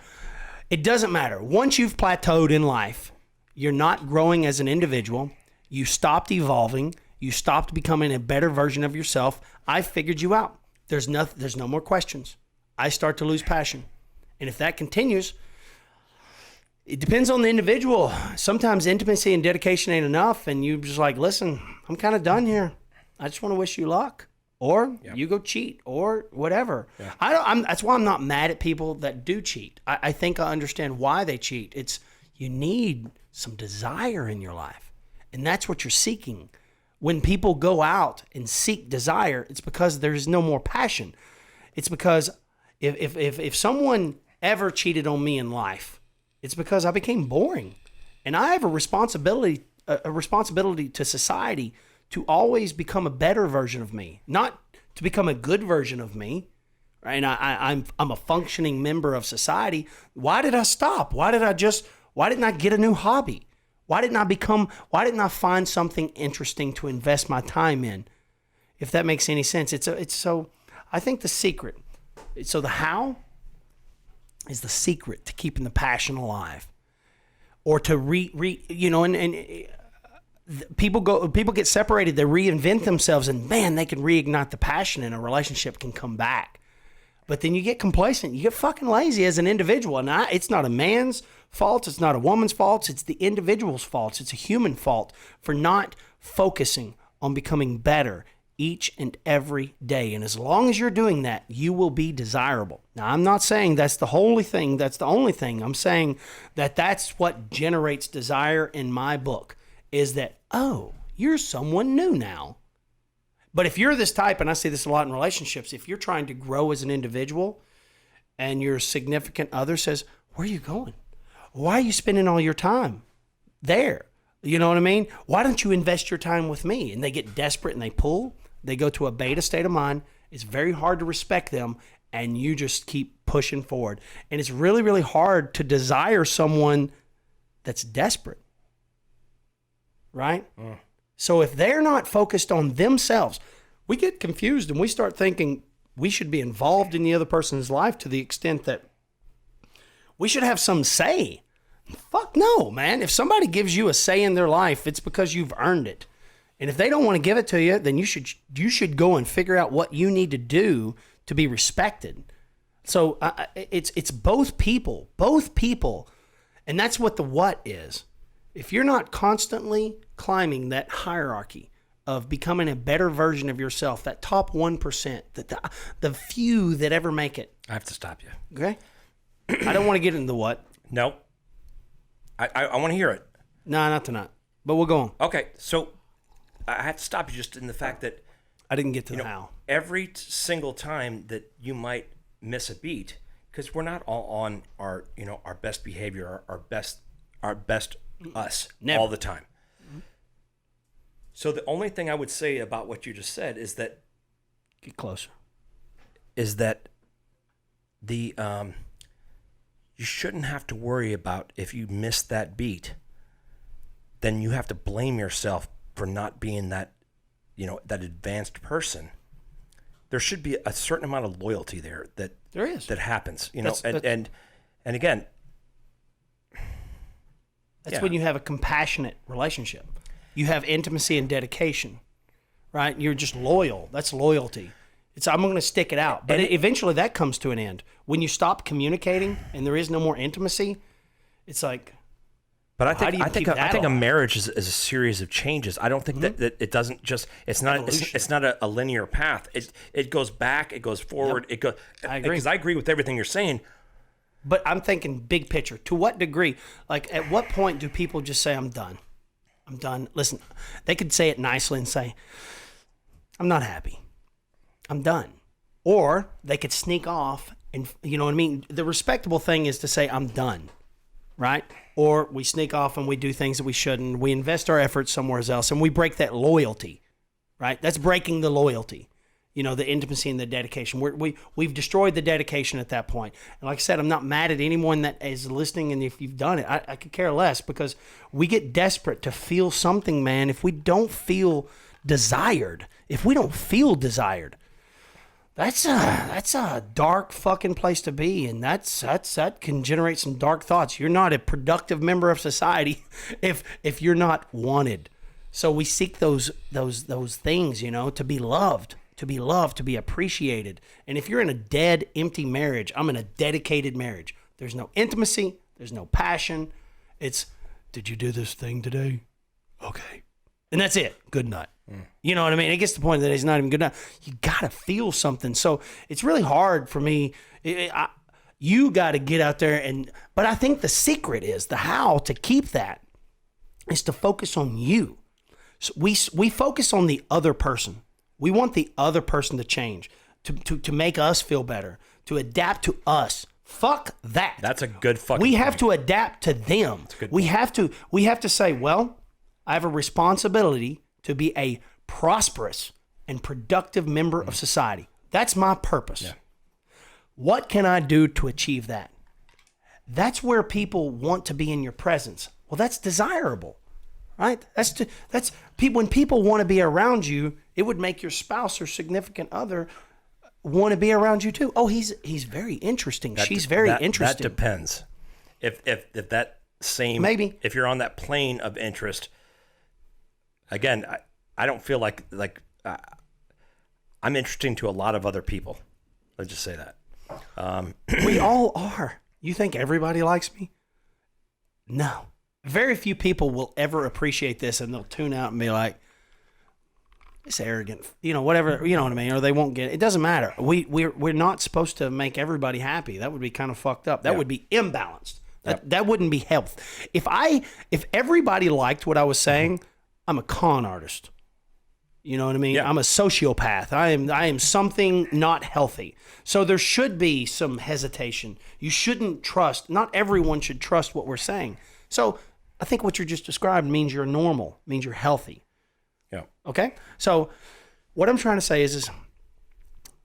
It doesn't matter. Once you've plateaued in life, you're not growing as an individual. You stopped evolving. You stopped becoming a better version of yourself. I figured you out. There's no more questions. I start to lose passion. And if that continues, it depends on the individual. Sometimes intimacy and dedication ain't enough, and you just like, listen, I'm kind of done here. I just want to wish you luck. Or you go cheat, or whatever. Yeah. That's why I'm not mad at people that do cheat. I think I understand why they cheat. It's you need some desire in your life, and that's what you're seeking. When people go out and seek desire, it's because there's no more passion. It's because if someone ever cheated on me in life, it's because I became boring, and I have a responsibility to society to always become a better version of me, not to become a good version of me. Right? And I'm a functioning member of society. Why did I stop? Why didn't I get a new hobby? Why didn't I find something interesting to invest my time in? If that makes any sense. I think the secret. So the how is the secret to keeping the passion alive, or to people get separated, they reinvent themselves, and man, they can reignite the passion, and a relationship can come back. But then you get complacent, you get fucking lazy as an individual, and it's not a man's fault, it's not a woman's fault, it's the individual's fault, it's a human fault for not focusing on becoming better each and every day. And as long as you're doing that, you will be desirable. Now, I'm not saying that's the only thing. I'm saying that that's what generates desire in my book, is that, oh, you're someone new now. But if you're this type, and I see this a lot in relationships, if you're trying to grow as an individual and your significant other says, where are you going? Why are you spending all your time there? You know what I mean? Why don't you invest your time with me? And they get desperate and they pull. They go to a beta state of mind. It's very hard to respect them, and you just keep pushing forward. And it's really, really hard to desire someone that's desperate. Right? So if they're not focused on themselves, we get confused and we start thinking we should be involved in the other person's life to the extent that we should have some say. Fuck no, man. If somebody gives you a say in their life, it's because you've earned it. And if they don't want to give it to you, then you should go and figure out what you need to do to be respected. So it's both people, and that's what the what is. If you're not constantly climbing that hierarchy of becoming a better version of yourself, that top 1%, the few that ever make it. I have to stop you. Okay? I don't want to get into the what. No. I want to hear it. No, not tonight. But we'll go on. Okay, so I have to stop you just in the fact that I didn't get to the how. Every single time that you might miss a beat, because we're not all on our best behavior, our best us Never. all the time. So the only thing I would say about what you just said is that get closer. Is that the you shouldn't have to worry about if you miss that beat. Then you have to blame yourself for not being that advanced person. There should be a certain amount of loyalty there that happens. And again. That's when you have a compassionate relationship. You have intimacy and dedication, right? You're just loyal. That's loyalty. I'm going to stick it out. But eventually that comes to an end. When you stop communicating and there is no more intimacy, it's like... But I think a marriage is a series of changes. I don't think that it doesn't just... It's not a linear path. It goes back, it goes forward. Yep. It goes. I agree. Because I agree with everything you're saying. But I'm thinking big picture. To what degree? Like, at what point do people just say, I'm done? I'm done. Listen, they could say it nicely and say, I'm not happy. I'm done. Or they could sneak off And you know what I mean? The respectable thing is to say, I'm done, right? Or we sneak off and we do things that we shouldn't. We invest our efforts somewhere else and we break that loyalty, right? That's breaking the loyalty, you know, the intimacy and the dedication. We've destroyed the dedication at that point. And like I said, I'm not mad at anyone that is listening, and if you've done it, I could care less, because we get desperate to feel something, man. If we don't feel desired, that's a dark fucking place to be, and that can generate some dark thoughts. You're not a productive member of society if you're not wanted. So we seek those things, you know, to be loved, to be appreciated. And if you're in a dead, empty marriage, I'm in a dedicated marriage. There's no intimacy, there's no passion. It's, did you do this thing today? Okay. And that's it. Good night. You know what I mean? It gets to the point that it's not even good enough. You got to feel something. So it's really hard for me. You got to get out there but I think the secret is, the how to keep that is to focus on you. So we focus on the other person. We want the other person to change, to make us feel better, to adapt to us. Fuck that. That's a good fucking We have point. to adapt to them. We have to say, well, I have a responsibility to be a prosperous and productive member of society. That's my purpose. Yeah. What can I do to achieve that? That's where people want to be in your presence. Well, that's desirable, right? That's people. When people want to be around you, it would make your spouse or significant other want to be around you too. Oh, he's very interesting. She's very interesting. That depends. If that same, maybe if you're on that plane of interest. Again, I don't feel like I'm interesting to a lot of other people. Let's just say that. We all are. You think everybody likes me? No. Very few people will ever appreciate this, and they'll tune out and be like, it's arrogant, you know, whatever, you know what I mean? Or they won't get it. It doesn't matter. We're not supposed to make everybody happy. That would be kind of fucked up. That would be imbalanced. That wouldn't be health. If everybody liked what I was saying, I'm a con artist. You know what I mean? Yeah. I'm a sociopath. I am something not healthy. So there should be some hesitation. You shouldn't trust. Not everyone should trust what we're saying. So I think what you just described means you're normal, means you're healthy. Yeah. Okay? So what I'm trying to say is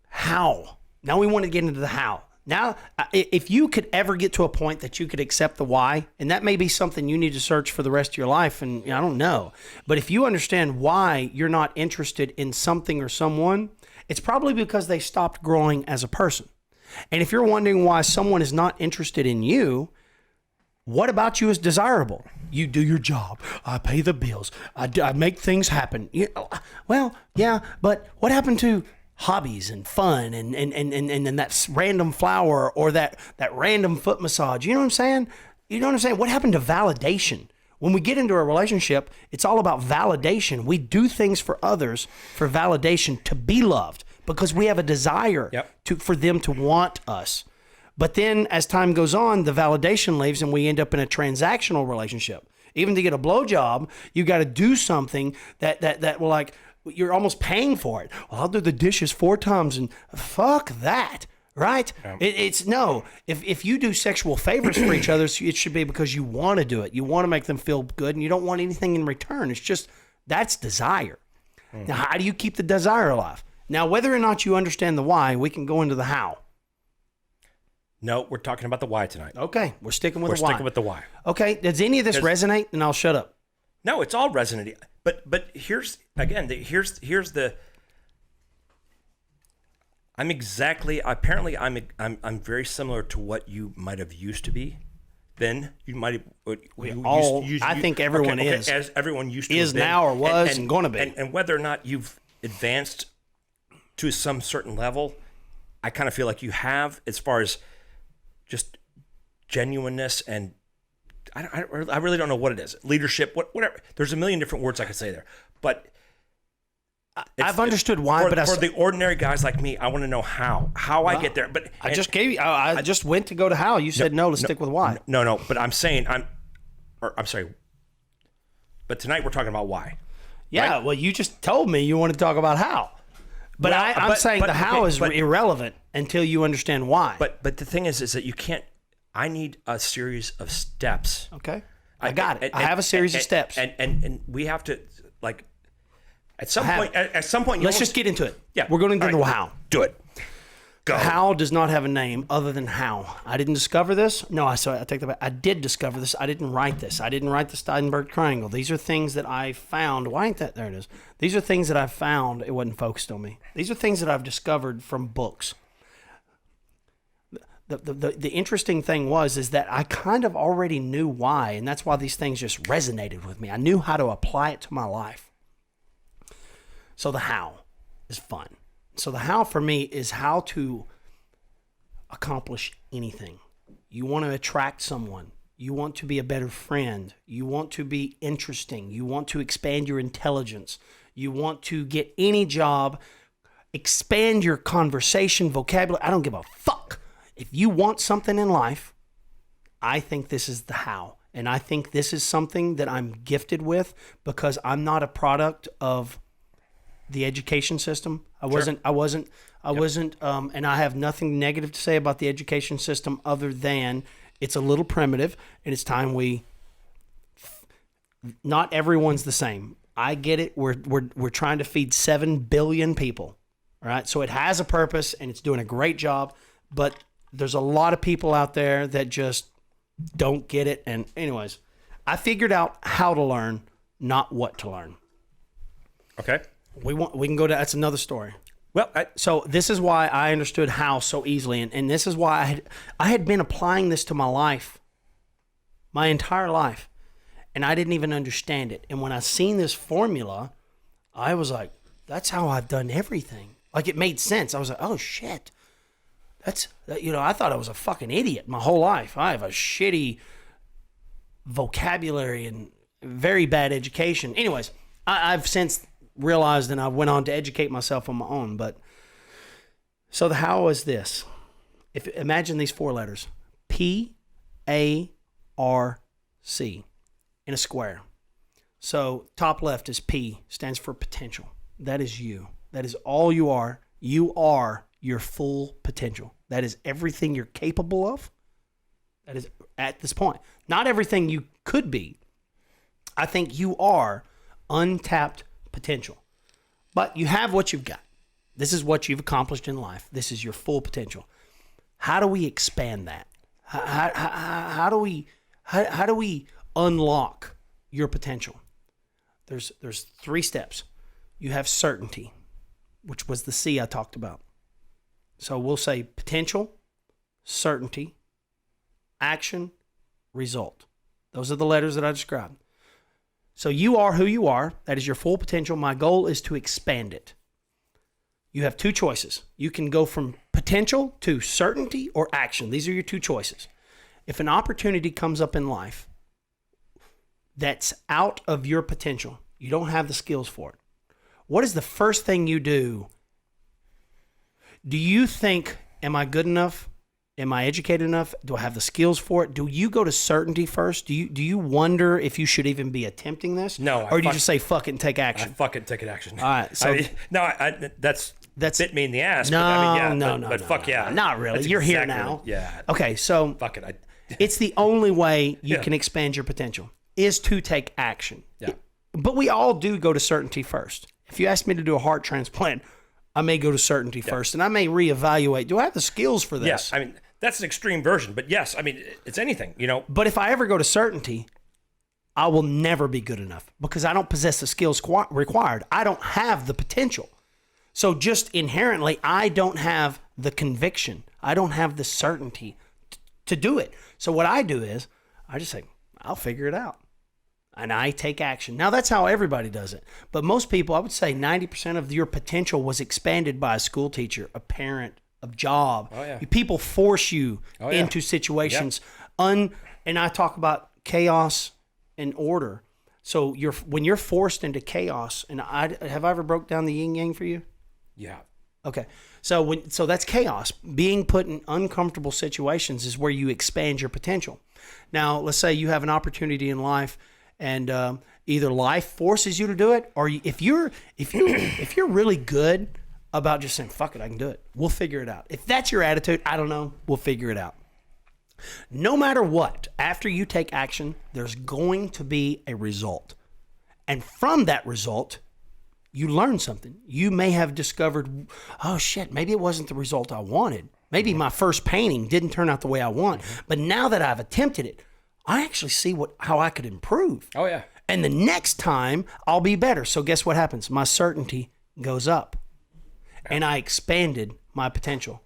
how. Now we want to get into the how. Now, if you could ever get to a point that you could accept the why, and that may be something you need to search for the rest of your life, and I don't know, but if you understand why you're not interested in something or someone, it's probably because they stopped growing as a person. And if you're wondering why someone is not interested in you, what about you is desirable? You do your job. I pay the bills. I make things happen. Well, yeah, but what happened to hobbies and fun and that random flower or that random foot massage? You know what I'm saying? You know what I'm saying? What happened to validation? When we get into a relationship, it's all about validation. We do things for others for validation, to be loved, because we have a desire for them to want us. But then as time goes on, the validation leaves and we end up in a transactional relationship. Even to get a blowjob, you got to do something that will, like, you're almost paying for it. Well, I'll do the dishes 4 times, and fuck that, right? Yeah. It's no. If you do sexual favors for each other, it should be because you want to do it. You want to make them feel good, and you don't want anything in return. It's just, that's desire. Mm-hmm. Now, how do you keep the desire alive? Now, whether or not you understand the why, we can go into the how. No, we're talking about the why tonight. Okay, we're sticking with the why. We're sticking with the why. Okay, does any of this resonate? And I'll shut up. No, it's all resonating. But here's again, here's the. I'm very similar to what you might have used to be. Then you might have. I think everyone is. As everyone used to is have been, now or was and going to be. And whether or not you've advanced to some certain level, I kind of feel like you have, as far as just genuineness and. I really don't know what it is. Leadership, whatever. There's a million different words I could say there. But I've understood why. For the ordinary guys like me, I want to know how I get there. But I just went to go to how. You said no. Let's stick with why. No. But I'm saying I'm sorry. But tonight we're talking about why. Yeah. Right? Well, you just told me you want to talk about how. But I'm saying the how is but- irrelevant until you understand why. But the thing is that you can't. I need a series of steps. Okay. I got it. I have a series of steps. And we have to, like, at some point. Let's just get into it. Yeah. We're going to do All the right. how. Do it. Go. How does not have a name other than how. I didn't discover this. No, I take that back. I did discover this. I didn't write this. I didn't write the Steinberg Triangle. These are things that I found. Why ain't that? There it is. These are things that I found. It wasn't focused on me. These are things that I've discovered from books. The interesting thing is that I kind of already knew why, and that's why these things just resonated with me. I knew how to apply it to my life. So the how is fun. So the how for me is how to accomplish anything. You want to attract someone. You want to be a better friend. You want to be interesting. You want to expand your intelligence. You want to get any job, expand your conversation, vocabulary. I don't give a fuck. If you want something in life, I think this is the how. And I think this is something that I'm gifted with because I'm not a product of the education system. I wasn't, and I have nothing negative to say about the education system other than it's a little primitive and it's time not everyone's the same. I get it. We're trying to feed 7 billion people. All right. So it has a purpose and it's doing a great job, but there's a lot of people out there that just don't get it. And anyways, I figured out how to learn, not what to learn. Okay. We can go to, that's another story. Well, So this is why I understood how so easily. And this is why I had been applying this to my life, my entire life. And I didn't even understand it. And when I seen this formula, I was like, that's how I've done everything. Like it made sense. I was like, oh shit. I thought I was a fucking idiot my whole life. I have a shitty vocabulary and very bad education. Anyways, I've since realized and I went on to educate myself on my own. But so the how is this. Imagine these 4 letters. PARC in a square. So top left is P, stands for potential. That is you. That is all you are. You are your full potential. That is everything you're capable of. That is at this point. Not everything you could be. I think you are untapped potential. But you have what you've got. This is what you've accomplished in life. This is your full potential. How do we expand that? How do we unlock your potential? There's 3 steps. You have certainty, which was the C I talked about. So we'll say potential, certainty, action, result. Those are the letters that I described. So you are who you are. That is your full potential. My goal is to expand it. You have 2 choices. You can go from potential to certainty or action. These are your 2 choices. If an opportunity comes up in life that's out of your potential, you don't have the skills for it. What is the first thing you do? Do you think, am I good enough? Am I educated enough? Do I have the skills for it? Do you go to certainty first? Do you wonder if you should even be attempting this? No. Or do you just say fuck it and take action? I fucking take it action. All right. So that's bit me in the ass. No, but no, fuck yeah. Not really. That's You're here exactly now. what- yeah. Okay, so Fuck it. it's the only way you Yeah. can expand your potential is to take action. Yeah. But we all do go to certainty first. If you ask me to do a heart transplant, I may go to certainty first, and I may reevaluate. Do I have the skills for this? Yes. I mean, that's an extreme version, but yes, I mean, it's anything, But if I ever go to certainty, I will never be good enough because I don't possess the skills required. I don't have the potential. So just inherently, I don't have the conviction. I don't have the certainty to do it. So what I do is I just say, I'll figure it out. And I take action. Now, that's how everybody does it. But most people, I would say 90% of your potential was expanded by a school teacher, a parent, a job. Oh, yeah. People force you Oh, yeah. into situations. And I talk about chaos and order. So when you're forced into chaos, and have I ever broke down the yin yang for you? Yeah. Okay. So that's chaos. Being put in uncomfortable situations is where you expand your potential. Now, let's say you have an opportunity in life and either life forces you to do it, or if you're really good about just saying, fuck it, I can do it. We'll figure it out. If that's your attitude, I don't know, we'll figure it out. No matter what, after you take action, there's going to be a result. And from that result, you learn something. You may have discovered, oh shit, maybe it wasn't the result I wanted. Maybe my first painting didn't turn out the way I want. But now that I've attempted it, I actually see how I could improve. Oh, yeah. And the next time, I'll be better. So guess what happens? My certainty goes up. And I expanded my potential.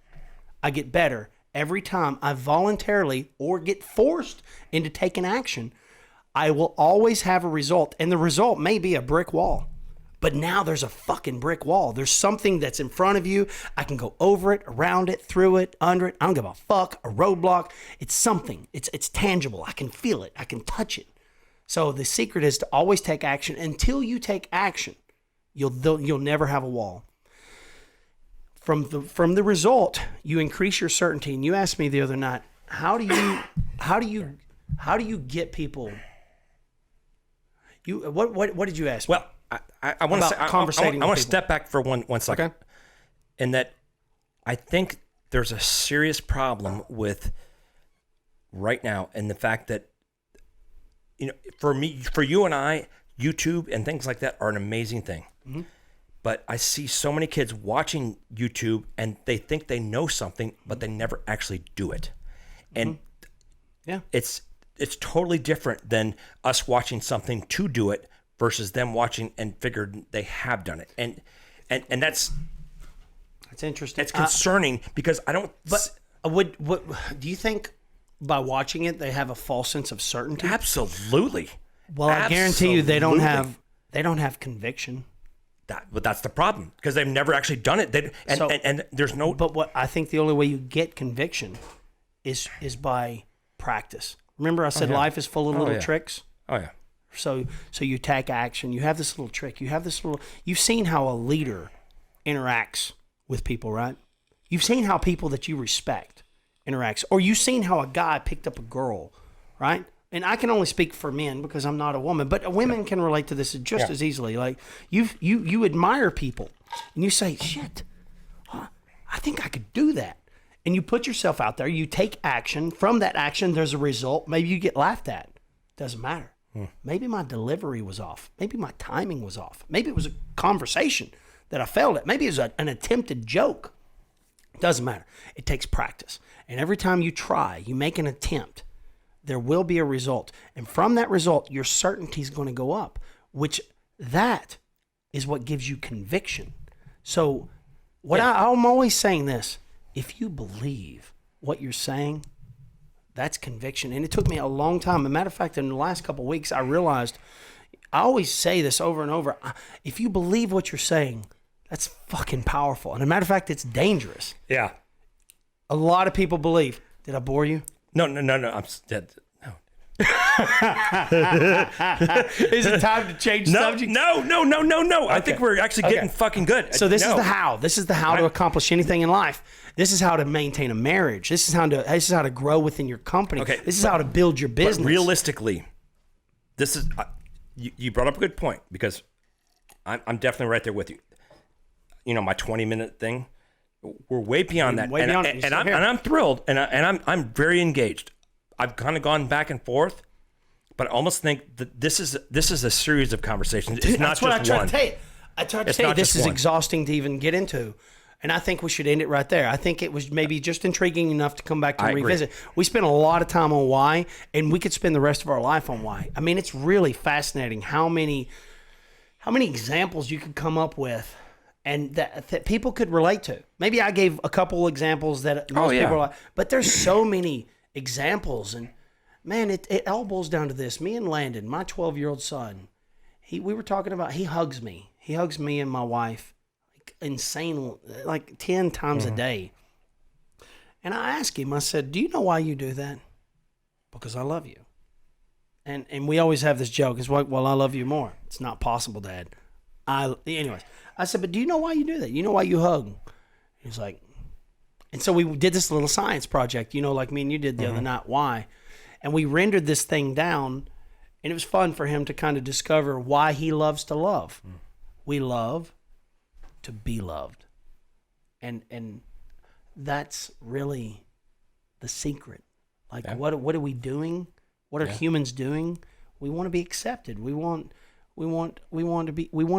I get better. Every time I voluntarily or get forced into taking action, I will always have a result. And the result may be a brick wall. But now there's a fucking brick wall. There's something that's in front of you. I can go over it, around it, through it, under it. I don't give a fuck. A roadblock. It's something. It's tangible. I can feel it. I can touch it. So the secret is to always take action. Until you take action, you'll never have a wall. From the result, you increase your certainty. And you asked me the other night, how do you get people? What did you ask me? Well, I want to say I want to step back for one second. Okay. In that, I think there's a serious problem with right now, and the fact that for you and I, YouTube and things like that are an amazing thing. Mm-hmm. But I see so many kids watching YouTube and they think they know something, but they never actually do it. And it's totally different than us watching something to do it versus them watching and figured they have done it. And that's interesting. It's concerning because I don't. But what do you think? By watching it, they have a false sense of certainty. Absolutely. Well, I guarantee you, they don't have conviction. But that's the problem because they've never actually done it. And there's no. But what I think the only way you get conviction is by practice. Remember, I said life is full of little tricks. Oh yeah. So you take action. You have this little trick. You've seen how a leader interacts with people, right? You've seen how people that you respect interacts, or you've seen how a guy picked up a girl, right? And I can only speak for men because I'm not a woman, but women can relate to this just as easily. Like you admire people, and you say, "Shit, I think I could do that." And you put yourself out there. You take action. From that action, there's a result. Maybe you get laughed at. Doesn't matter. Maybe my delivery was off. Maybe my timing was off. Maybe it was a conversation that I failed at. Maybe it was an attempted joke. Doesn't matter. It takes practice. And every time you try, you make an attempt, there will be a result. And from that result, your certainty is going to go up, which that is what gives you conviction. So I'm always saying this, if you believe what you're saying, that's conviction. And it took me a long time. As a matter of fact, in the last couple of weeks, I realized, I always say this over and over, if you believe what you're saying, that's fucking powerful. And as a matter of fact, it's dangerous. Yeah. A lot of people believe. Did I bore you? No. I'm dead. No. Is it time to change subject? No. Okay. I think we're actually getting fucking good. So this is the how. This is the how to accomplish anything in life. This is how to maintain a marriage. This is how to grow within your company. Okay. This is how to build your business. But realistically, this is you brought up a good point because I'm definitely right there with you. My 20-minute thing. We're way beyond that, and I'm thrilled, and I'm very engaged. I've kind of gone back and forth, but I almost think that this is a series of conversations. It's not just one. That's what I tried to tell you. I tried to tell you this is exhausting to even get into, and I think we should end it right there. I think it was maybe just intriguing enough to come back to revisit. We spent a lot of time on why, and we could spend the rest of our life on why. I mean, it's really fascinating how many examples you could come up with. And that people could relate to. Maybe I gave a couple examples that most people are like, but there's so many examples. And man, it all boils down to this. Me and Landon, my 12-year-old son, we were talking about, he hugs me. He hugs me and my wife like insane, like 10 times a day. And I asked him, I said, do you know why you do that? Because I love you. And we always have this joke. It's like, well, I love you more. It's not possible, Dad. Anyways. I said, but do you know why you do that? You know why you hug? He was like, and so we did this little science project, like me and you did the other night. Why? And we rendered this thing down, and it was fun for him to kind of discover why he loves to love. We love to be loved. And that's really the secret. Like, what are we doing? What are humans doing? We want to be accepted. We want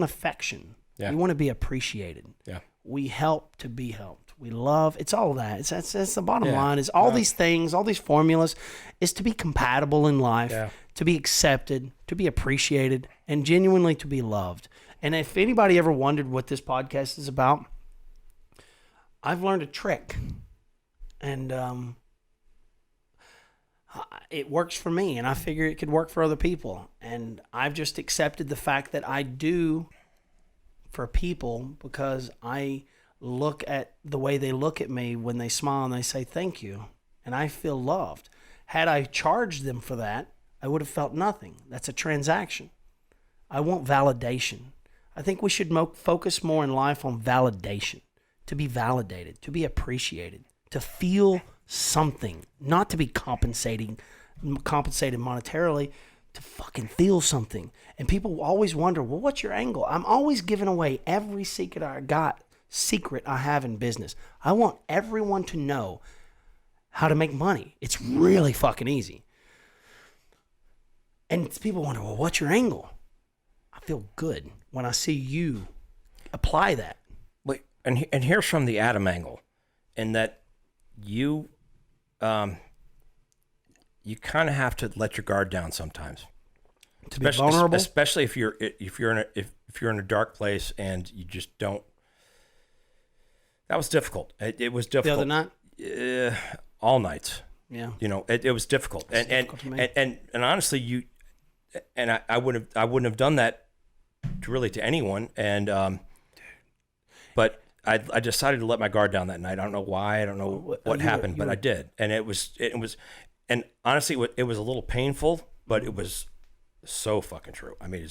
affection. Yeah. We want to be appreciated. Yeah. We help to be helped. We love. It's all that. That's the bottom line. Is all these things, all these formulas, is to be compatible in life, to be accepted, to be appreciated, and genuinely to be loved. And if anybody ever wondered what this podcast is about, I've learned a trick, and it works for me, and I figure it could work for other people. And I've just accepted the fact that I do for people because I look at the way they look at me when they smile and they say thank you, and I feel loved. Had I charged them for that, I would have felt nothing. That's a transaction. I want validation. I think we should focus more in life on validation, to be validated, to be appreciated, to feel something, not to be compensated monetarily, to fucking feel something. And people always wonder, well, what's your angle? I'm always giving away every secret I have in business. I want everyone to know how to make money. It's really fucking easy. And people wonder, well, what's your angle? I feel good when I see you apply that. And here's from the Adam angle, in that you kind of have to let your guard down sometimes. To be vulnerable, especially if you're in a dark place and you just don't. That was difficult. It was difficult. The other night, all nights. Yeah, it was difficult. And honestly, I wouldn't have done that to anyone. And but I decided to let my guard down that night. I don't know why. I don't know what happened, but I did. And it was, and honestly, it was a little painful, but it was so fucking true. I mean,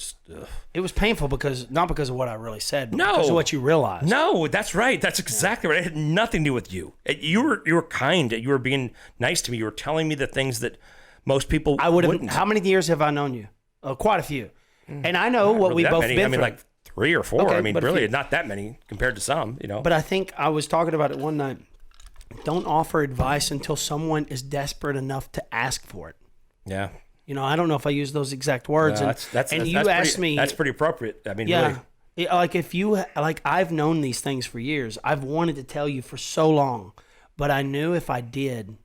it was painful not because of what I really said, but no, because of what you realized. No, that's right. That's exactly right. It had nothing to do with you. You were kind. You were being nice to me. You were telling me the things that most people wouldn't. How many years have I known you? Quite a few. And I know what really we both many. been I mean, through. like 3 or 4. Okay, I mean, really, not that many compared to some. But I think I was talking about it one night. Don't offer advice until someone is desperate enough to ask for it. Yeah. I don't know if I use those exact words. You asked me. That's pretty appropriate. I mean, yeah. Really. I've known these things for years. I've wanted to tell you for so long, but I knew if I did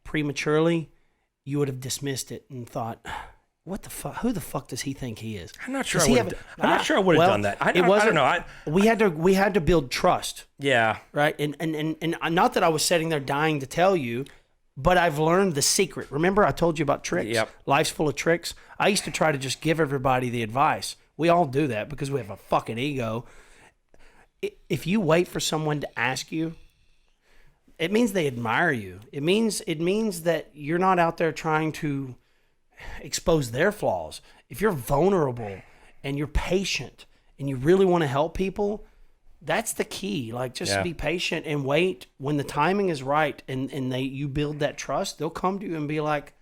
prematurely, you would have dismissed it and thought, what the fuck? Who the fuck does he think he is? I'm not sure. I'm not sure I would have done that. I don't know. We had to build trust. Yeah. Right. And not that I was sitting there dying to tell you, but I've learned the secret. Remember, I told you about tricks. Yep. Life's full of tricks. I used to try to just give everybody the advice. We all do that because we have a fucking ego. If you wait for someone to ask you, it means they admire you. It means that you're not out there trying to expose their flaws. If you're vulnerable and you're patient and you really want to help people, that's the key. Like, just be patient and wait. When the timing is right and you build that trust, they'll come to you and be like,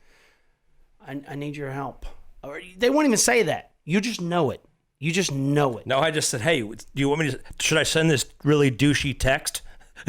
I need your help. Or they won't even say that. You just know it. You just know it. No, I just said, hey, do you want me to, should I send this really douchey text?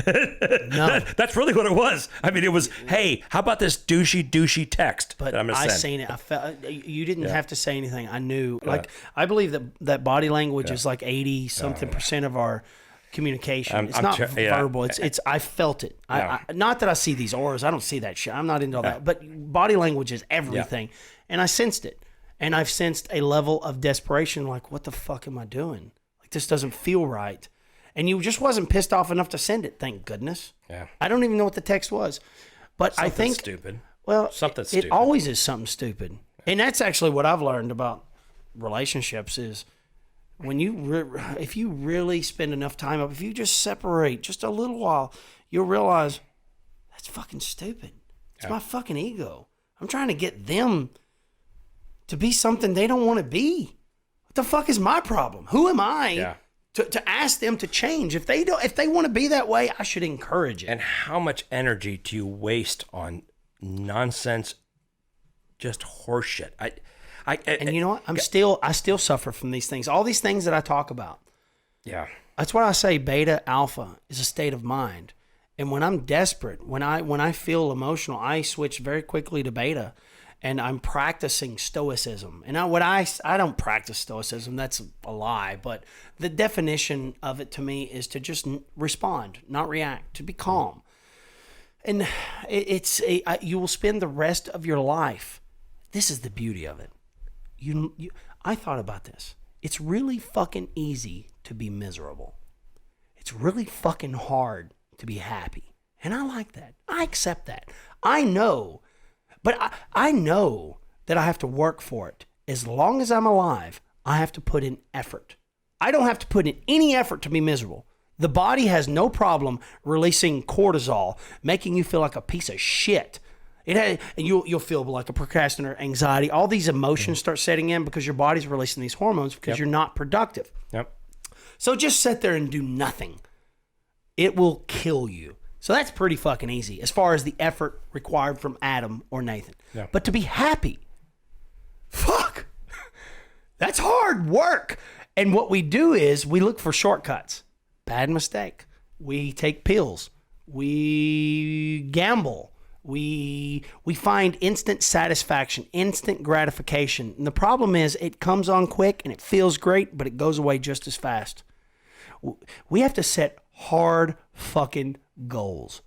No. That's really what it was. I mean, it was, hey, how about this douchey text? But that I'm gonna I send? seen it. I felt you didn't have to say anything. I knew. Like, I believe that body language is like 80 something % of our communication. It's not verbal. It's I felt it. I not that I see these auras. I don't see that shit. I'm not into all that. But body language is everything, and I sensed it. And I've sensed a level of desperation. Like, what the fuck am I doing? Like, this doesn't feel right. And you just wasn't pissed off enough to send it, thank goodness. Yeah. I don't even know what the text was. But I think stupid. Well, something stupid. It always is something stupid. And that's actually what I've learned about relationships is when if you really spend enough time up, if you just separate just a little while, you'll realize that's fucking stupid. It's my fucking ego. I'm trying to get them to be something they don't want to be. What the fuck is my problem? Who am I? To ask them to change. If they want to be that way, I should encourage it. And how much energy do you waste on nonsense, just horseshit? And you know what? I still suffer from these things. All these things that I talk about. Yeah. That's why I say beta alpha is a state of mind. And when I'm desperate, when I feel emotional, I switch very quickly to beta, and I'm practicing stoicism. And I don't practice stoicism. That's a lie. But the definition of it to me is to just respond, not react, to be calm. And you will spend the rest of your life. This is the beauty of it. I thought about this. It's really fucking easy to be miserable. It's really fucking hard to be happy. And I like that. I accept that. I know, but I know that I have to work for it. As long as I'm alive, I have to put in effort. I don't have to put in any effort to be miserable. The body has no problem releasing cortisol, making you feel like a piece of shit. You'll feel like a procrastinator, anxiety. All these emotions start setting in because your body's releasing these hormones because you're not productive. Yep. So just sit there and do nothing. It will kill you. So that's pretty fucking easy as far as the effort required from Adam or Nathan. Yeah. But to be happy, fuck, that's hard work. And what we do is we look for shortcuts. Bad mistake. We take pills. We gamble. We find instant satisfaction, instant gratification. And the problem is it comes on quick and it feels great, but it goes away just as fast. We have to set hard fucking goals.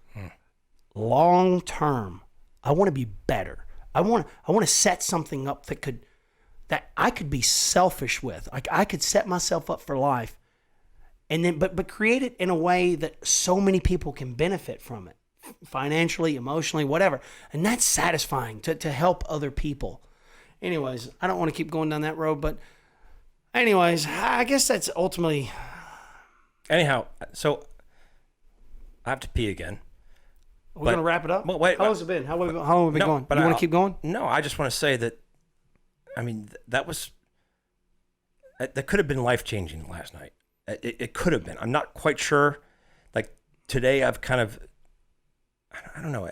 Long term. I want to be better. I want to set something up that I could be selfish with. Like I could set myself up for life. And then but create it in a way that so many people can benefit from it. Financially, emotionally, whatever. And that's satisfying to help other people. Anyways, I don't want to keep going down that road, but anyways, I guess that's ultimately... Anyhow, so I have to pee again. We're going to wrap it up? Well, wait. How long has it been? How long have we been going? But You want to keep going? No, I just want to say that, I mean, that could have been life-changing last night. It could have been. I'm not quite sure. Like, today I've kind of... I don't know.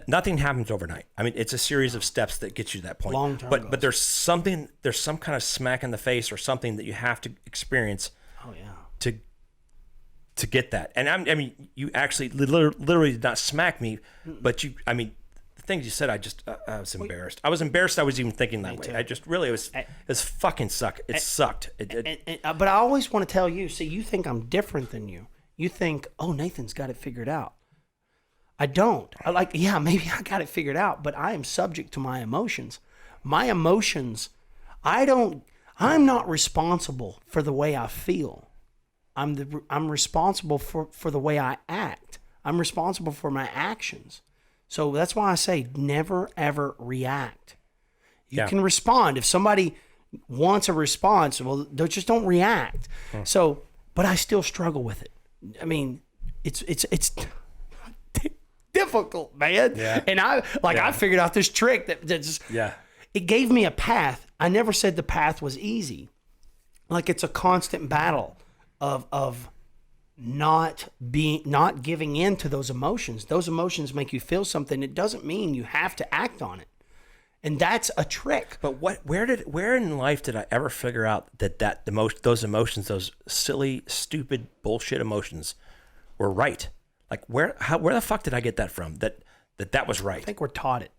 Nothing happens overnight. I mean, it's a series of steps that get you to that point. Long-term but goals. there's some kind of smack in the face or something that you have to experience. Oh, yeah. To get that. And I mean, you actually literally did not smack me, but the things you said, I was embarrassed. I was embarrassed I was even thinking that way. Too. I just really, it was fucking suck. It sucked. But I always want to tell you, see, you think I'm different than you. You think, oh, Nathan's got it figured out. I don't. Maybe I got it figured out, but I am subject to my emotions. My emotions, I'm not responsible for the way I feel. I'm responsible for the way I act. I'm responsible for my actions. So that's why I say never, ever react. You can respond. If somebody wants a response, well, just don't react. So, but I still struggle with it. I mean, it's difficult, man. Yeah. And I figured out this trick that just, it gave me a path. I never said the path was easy. Like it's a constant battle of not giving in to those emotions. Those emotions make you feel something. It doesn't mean you have to act on it. And that's a trick. But where in life did I ever figure out those emotions, those silly, stupid, bullshit emotions were right? Like where the fuck did I get that from? That was right. I think we're taught it.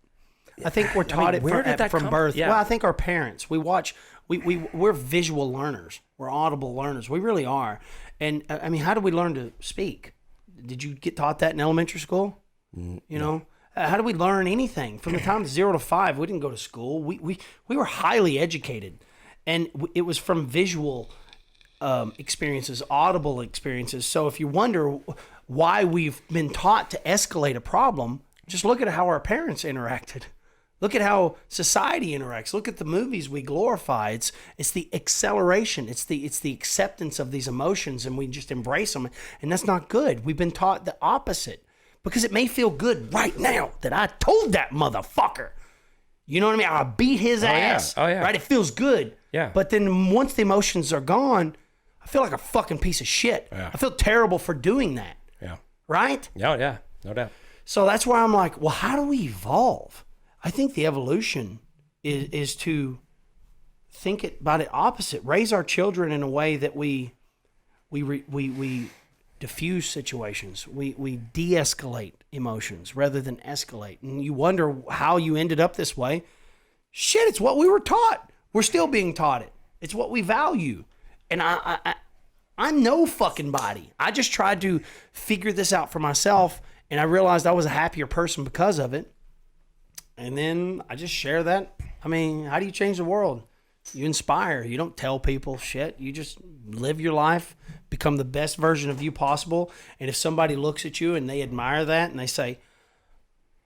I think we're taught it from birth. Yeah. Well, I think our parents, we're visual learners. We're audible learners. We really are. And I mean, how do we learn to speak? Did you get taught that in elementary school? You know, how do we learn anything from the time of 0 to 5? We didn't go to school. We were highly educated, and it was from visual experiences, audible experiences. So if you wonder why we've been taught to escalate a problem, just look at how our parents interacted. Look at how society interacts. Look at the movies we glorify. It's the acceleration. It's the acceptance of these emotions, and we just embrace them. And that's not good. We've been taught the opposite because it may feel good right now that I told that motherfucker. You know what I mean? I beat his ass. Oh, yeah. Right? It feels good. Yeah. But then once the emotions are gone, I feel like a fucking piece of shit. Yeah. I feel terrible for doing that. Yeah. Right? Yeah. No doubt. So that's why I'm like, well, how do we evolve? I think the evolution is to think about it opposite. Raise our children in a way that we we diffuse situations. We de-escalate emotions rather than escalate. And you wonder how you ended up this way. Shit, it's what we were taught. We're still being taught it. It's what we value. And I'm no fucking body. I just tried to figure this out for myself, and I realized I was a happier person because of it. And then I just share that. I mean, how do you change the world? You inspire. You don't tell people shit. You just live your life, become the best version of you possible. And if somebody looks at you and they admire that and they say,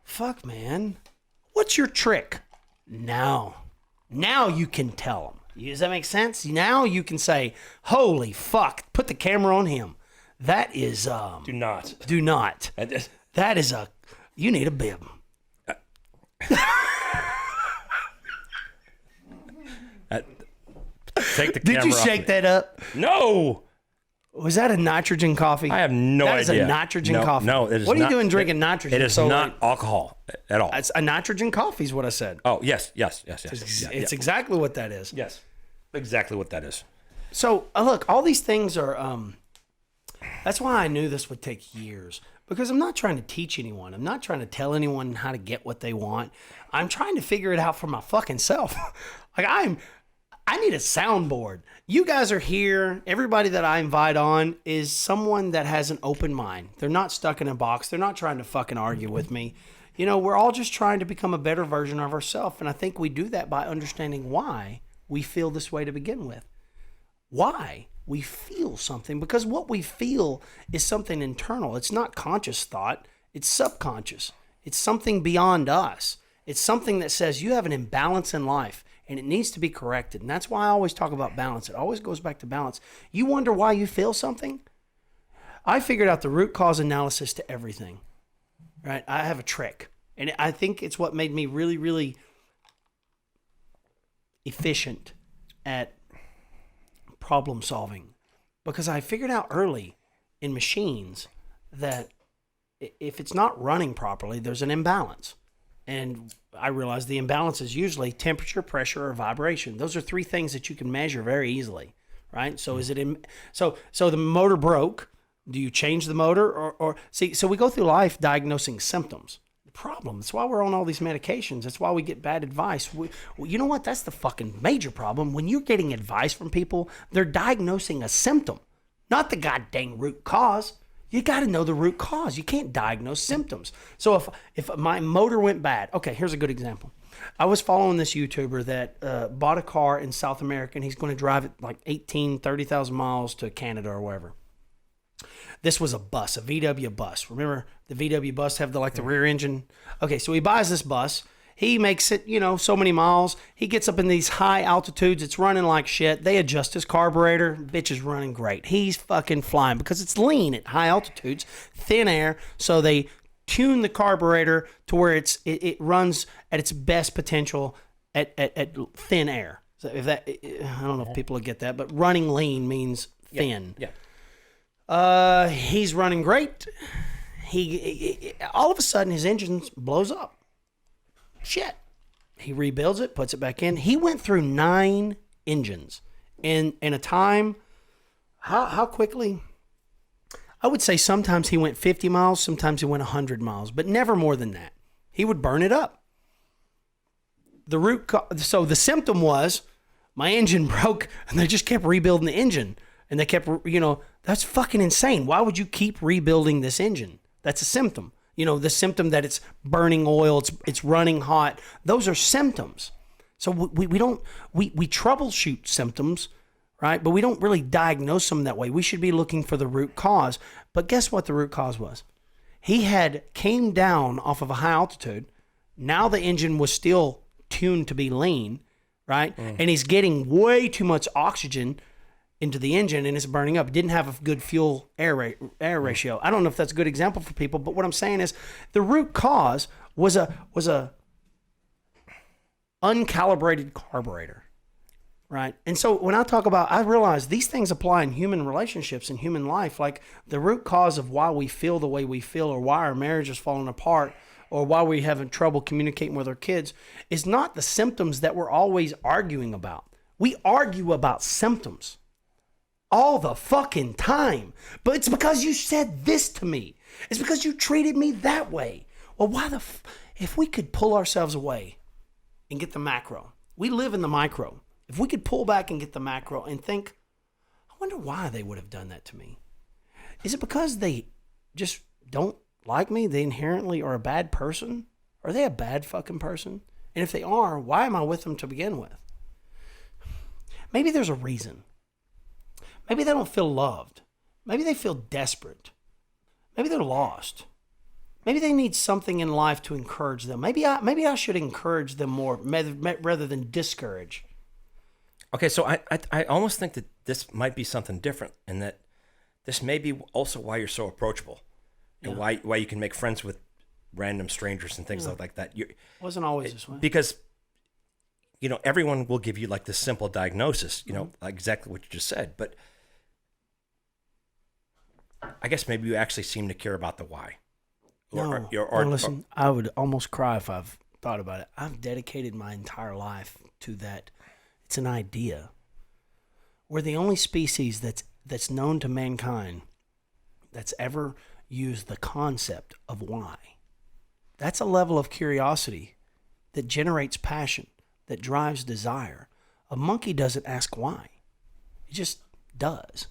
fuck, man, what's your trick? Now you can tell them. Does that make sense? Now you can say, holy fuck, put the camera on him. That is, Do not. That is you need a bib. Take the camera Did you off shake me. that up? No. Was that a nitrogen coffee? I have no idea. That is a nitrogen coffee. No, it is what are not, you doing drinking nitrogen? It is not alcohol at all. It's a nitrogen coffee is what I said. Oh, yes. It's exactly what that is. Yes. Exactly what that is. So, look, all these things are, that's why I knew this would take years. Because I'm not trying to teach anyone. I'm not trying to tell anyone how to get what they want. I'm trying to figure it out for my fucking self. Like, I need a soundboard. You guys are here. Everybody that I invite on is someone that has an open mind. They're not stuck in a box. They're not trying to fucking argue with me. You know, we're all just trying to become a better version of ourselves. And I think we do that by understanding why we feel this way to begin with. Why we feel something. Because what we feel is something internal. It's not conscious thought. It's subconscious. It's something beyond us. It's something that says you have an imbalance in life. And it needs to be corrected. And that's why I always talk about balance. It always goes back to balance. You wonder why you feel something? I figured out the root cause analysis to everything. Right? I have a trick. And I think it's what made me really, really efficient at problem solving. Because I figured out early in machines that if it's not running properly, there's an imbalance. And I realized the imbalance is usually temperature, pressure, or vibration. Those are three things that you can measure very easily, right? So is it so the motor broke? Do you change the motor or see? So we go through life diagnosing symptoms. The problem. That's why we're on all these medications. That's why we get bad advice. You know what? That's the fucking major problem. When you're getting advice from people, they're diagnosing a symptom, not the goddamn root cause. You got to know the root cause. You can't diagnose symptoms. So if my motor went bad, okay, here's a good example. I was following this YouTuber that bought a car in South America, and he's going to drive it like 30,000 miles to Canada or wherever. This was a bus, a VW bus. Remember the VW bus have the rear engine? Okay, so he buys this bus. He makes it, so many miles. He gets up in these high altitudes. It's running like shit. They adjust his carburetor. Bitch is running great. He's fucking flying because it's lean at high altitudes, thin air. So they tune the carburetor to where it runs at its best potential at thin air. So if that, I don't know if people will get that, but running lean means thin. Yeah. He's running great. He all of a sudden his engine blows up. Shit. He rebuilds it, puts it back in. He went through 9 engines in a time. How quickly? I would say sometimes he went 50 miles, sometimes he went 100 miles, but never more than that. He would burn it up. So the symptom was my engine broke, and they just kept rebuilding the engine. And they kept, that's fucking insane. Why would you keep rebuilding this engine? That's a symptom. The symptom that it's burning oil, it's running hot. Those are symptoms. So we troubleshoot symptoms, right? But we don't really diagnose them that way. We should be looking for the root cause. But guess what the root cause was? He came down off of a high altitude. Now the engine was still tuned to be lean, right? And he's getting way too much oxygen into the engine and it's burning up. It didn't have a good fuel air ratio. I don't know if that's a good example for people, but what I'm saying is the root cause was a uncalibrated carburetor, right? And so when I realize these things apply in human relationships and human life, like the root cause of why we feel the way we feel or why our marriage is falling apart or why we're having trouble communicating with our kids is not the symptoms that we're always arguing about. We argue about symptoms. all the fucking time. But it's because you said this to me. It's because you treated me that way. Well, if we could pull ourselves away and get the macro, we live in the micro. If we could pull back and get the macro and think, I wonder why they would have done that to me. Is it because they just don't like me? They inherently are a bad person? Are they a bad fucking person? And if they are, why am I with them to begin with? Maybe there's a reason. Maybe they don't feel loved. Maybe they feel desperate. Maybe they're lost. Maybe they need something in life to encourage them. Maybe I should encourage them more rather than discourage. Okay, so I almost think that this might be something different, and that this may be also why you're so approachable, and why you can make friends with random strangers and things like that. Wasn't always this way. Because, everyone will give you like this simple diagnosis, like exactly what you just said. But I guess maybe you actually seem to care about the why. No, listen, I would almost cry if I've thought about it. I've dedicated my entire life to that. It's an idea. We're the only species that's known to mankind that's ever used the concept of why. That's a level of curiosity that generates passion, that drives desire. A monkey doesn't ask why. It just does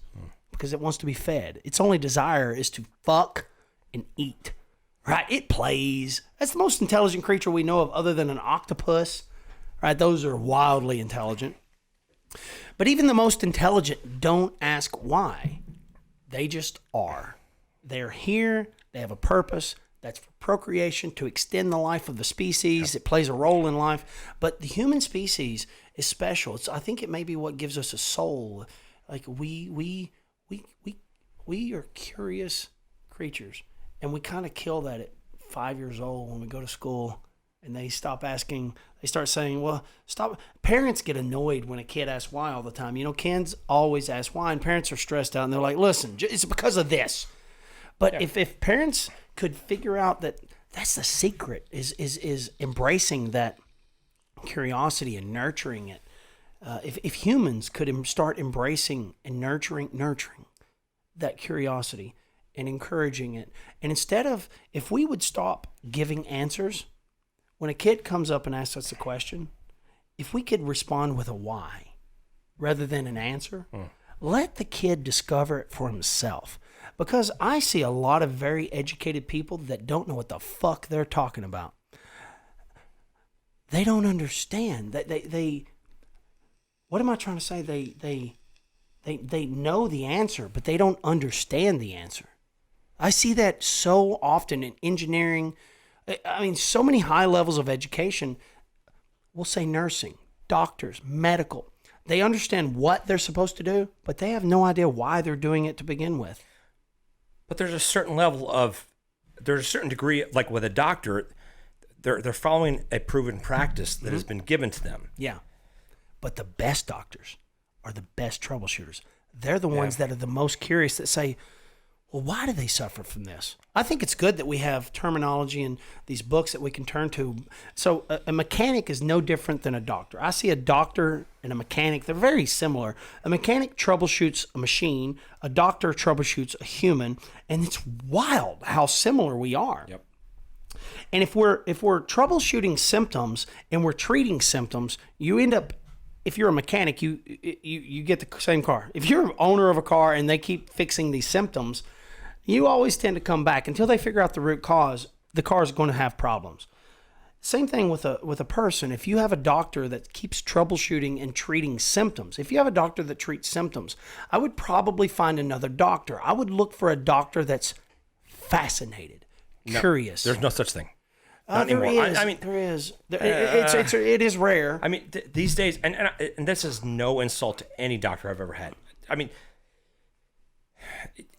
because it wants to be fed. Its only desire is to fuck and eat. Right? It plays. That's the most intelligent creature we know of other than an octopus. Right? Those are wildly intelligent. But even the most intelligent don't ask why. They just are. They're here. They have a purpose. That's for procreation, to extend the life of the species. It plays a role in life. But the human species is special. I think it may be what gives us a soul. Like we are curious creatures. And we kind of kill that at 5 years old when we go to school and they stop asking. They start saying, well, stop. Parents get annoyed when a kid asks why all the time. Kids always ask why, and parents are stressed out. And they're like, listen, it's because of this. But if parents could figure out that that's the secret, is embracing that curiosity and nurturing it. If humans could start embracing and nurturing that curiosity, and encouraging it. And if we would stop giving answers, when a kid comes up and asks us a question, if we could respond with a why rather than an answer, let the kid discover it for himself. Because I see a lot of very educated people that don't know what the fuck they're talking about. They don't understand. They what am I trying to say? They know the answer, but they don't understand the answer. I see that so often in engineering. I mean, so many high levels of education, we'll say nursing, doctors, medical. They understand what they're supposed to do, but they have no idea why they're doing it to begin with. But there's a certain degree, like with a doctor, they're following a proven practice that has been given to them. Yeah. But the best doctors are the best troubleshooters. They're the ones that are the most curious, that say, well, why do they suffer from this? I think it's good that we have terminology and these books that we can turn to. So a mechanic is no different than a doctor. I see a doctor and a mechanic. They're very similar. A mechanic troubleshoots a machine. A doctor troubleshoots a human. And it's wild how similar we are. Yep. And if we're troubleshooting symptoms and we're treating symptoms, you end up, if you're a mechanic, you get the same car. If you're an owner of a car and they keep fixing these symptoms, you always tend to come back until they figure out the root cause. The car is going to have problems. Same thing with a person. If you have a doctor that keeps troubleshooting and treating symptoms, if you have a doctor that treats symptoms, I would probably find another doctor. I would look for a doctor that's fascinated, curious. There's no such thing. There is. It is rare. I mean, these days, and this is no insult to any doctor I've ever had. I mean,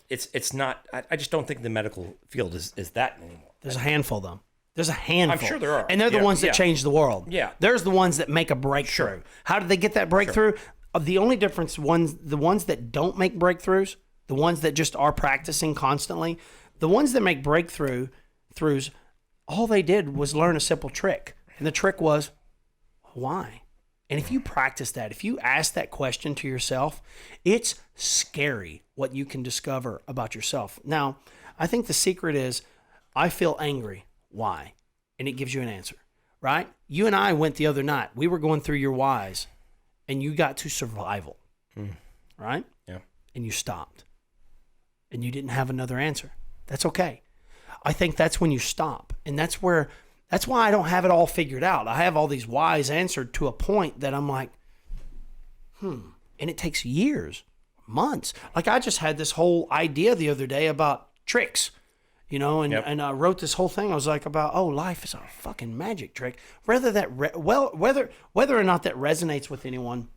it's not. I just don't think the medical field is that anymore. There's a handful, though. There's a handful. I'm sure there are. And they're the ones that change the world. Yeah. There's the ones that make a breakthrough. Sure. How did they get that breakthrough? The only difference, the ones that don't make breakthroughs, the ones that just are practicing constantly, the ones that make breakthroughs, all they did was learn a simple trick. And the trick was, why? And if you practice that, if you ask that question to yourself, it's scary what you can discover about yourself. Now, I think the secret is I feel angry. Why? And it gives you an answer, right? You and I went the other night. We were going through your whys, and you got to survival, right? Yeah. And you stopped, and you didn't have another answer. That's okay. I think that's when you stop, and that's why I don't have it all figured out. I have all these whys answered to a point that I'm like, and it takes years, months. Like I just had this whole idea the other day about tricks. And I wrote this whole thing. I was like about, life is a fucking magic trick. Whether or not that resonates with anyone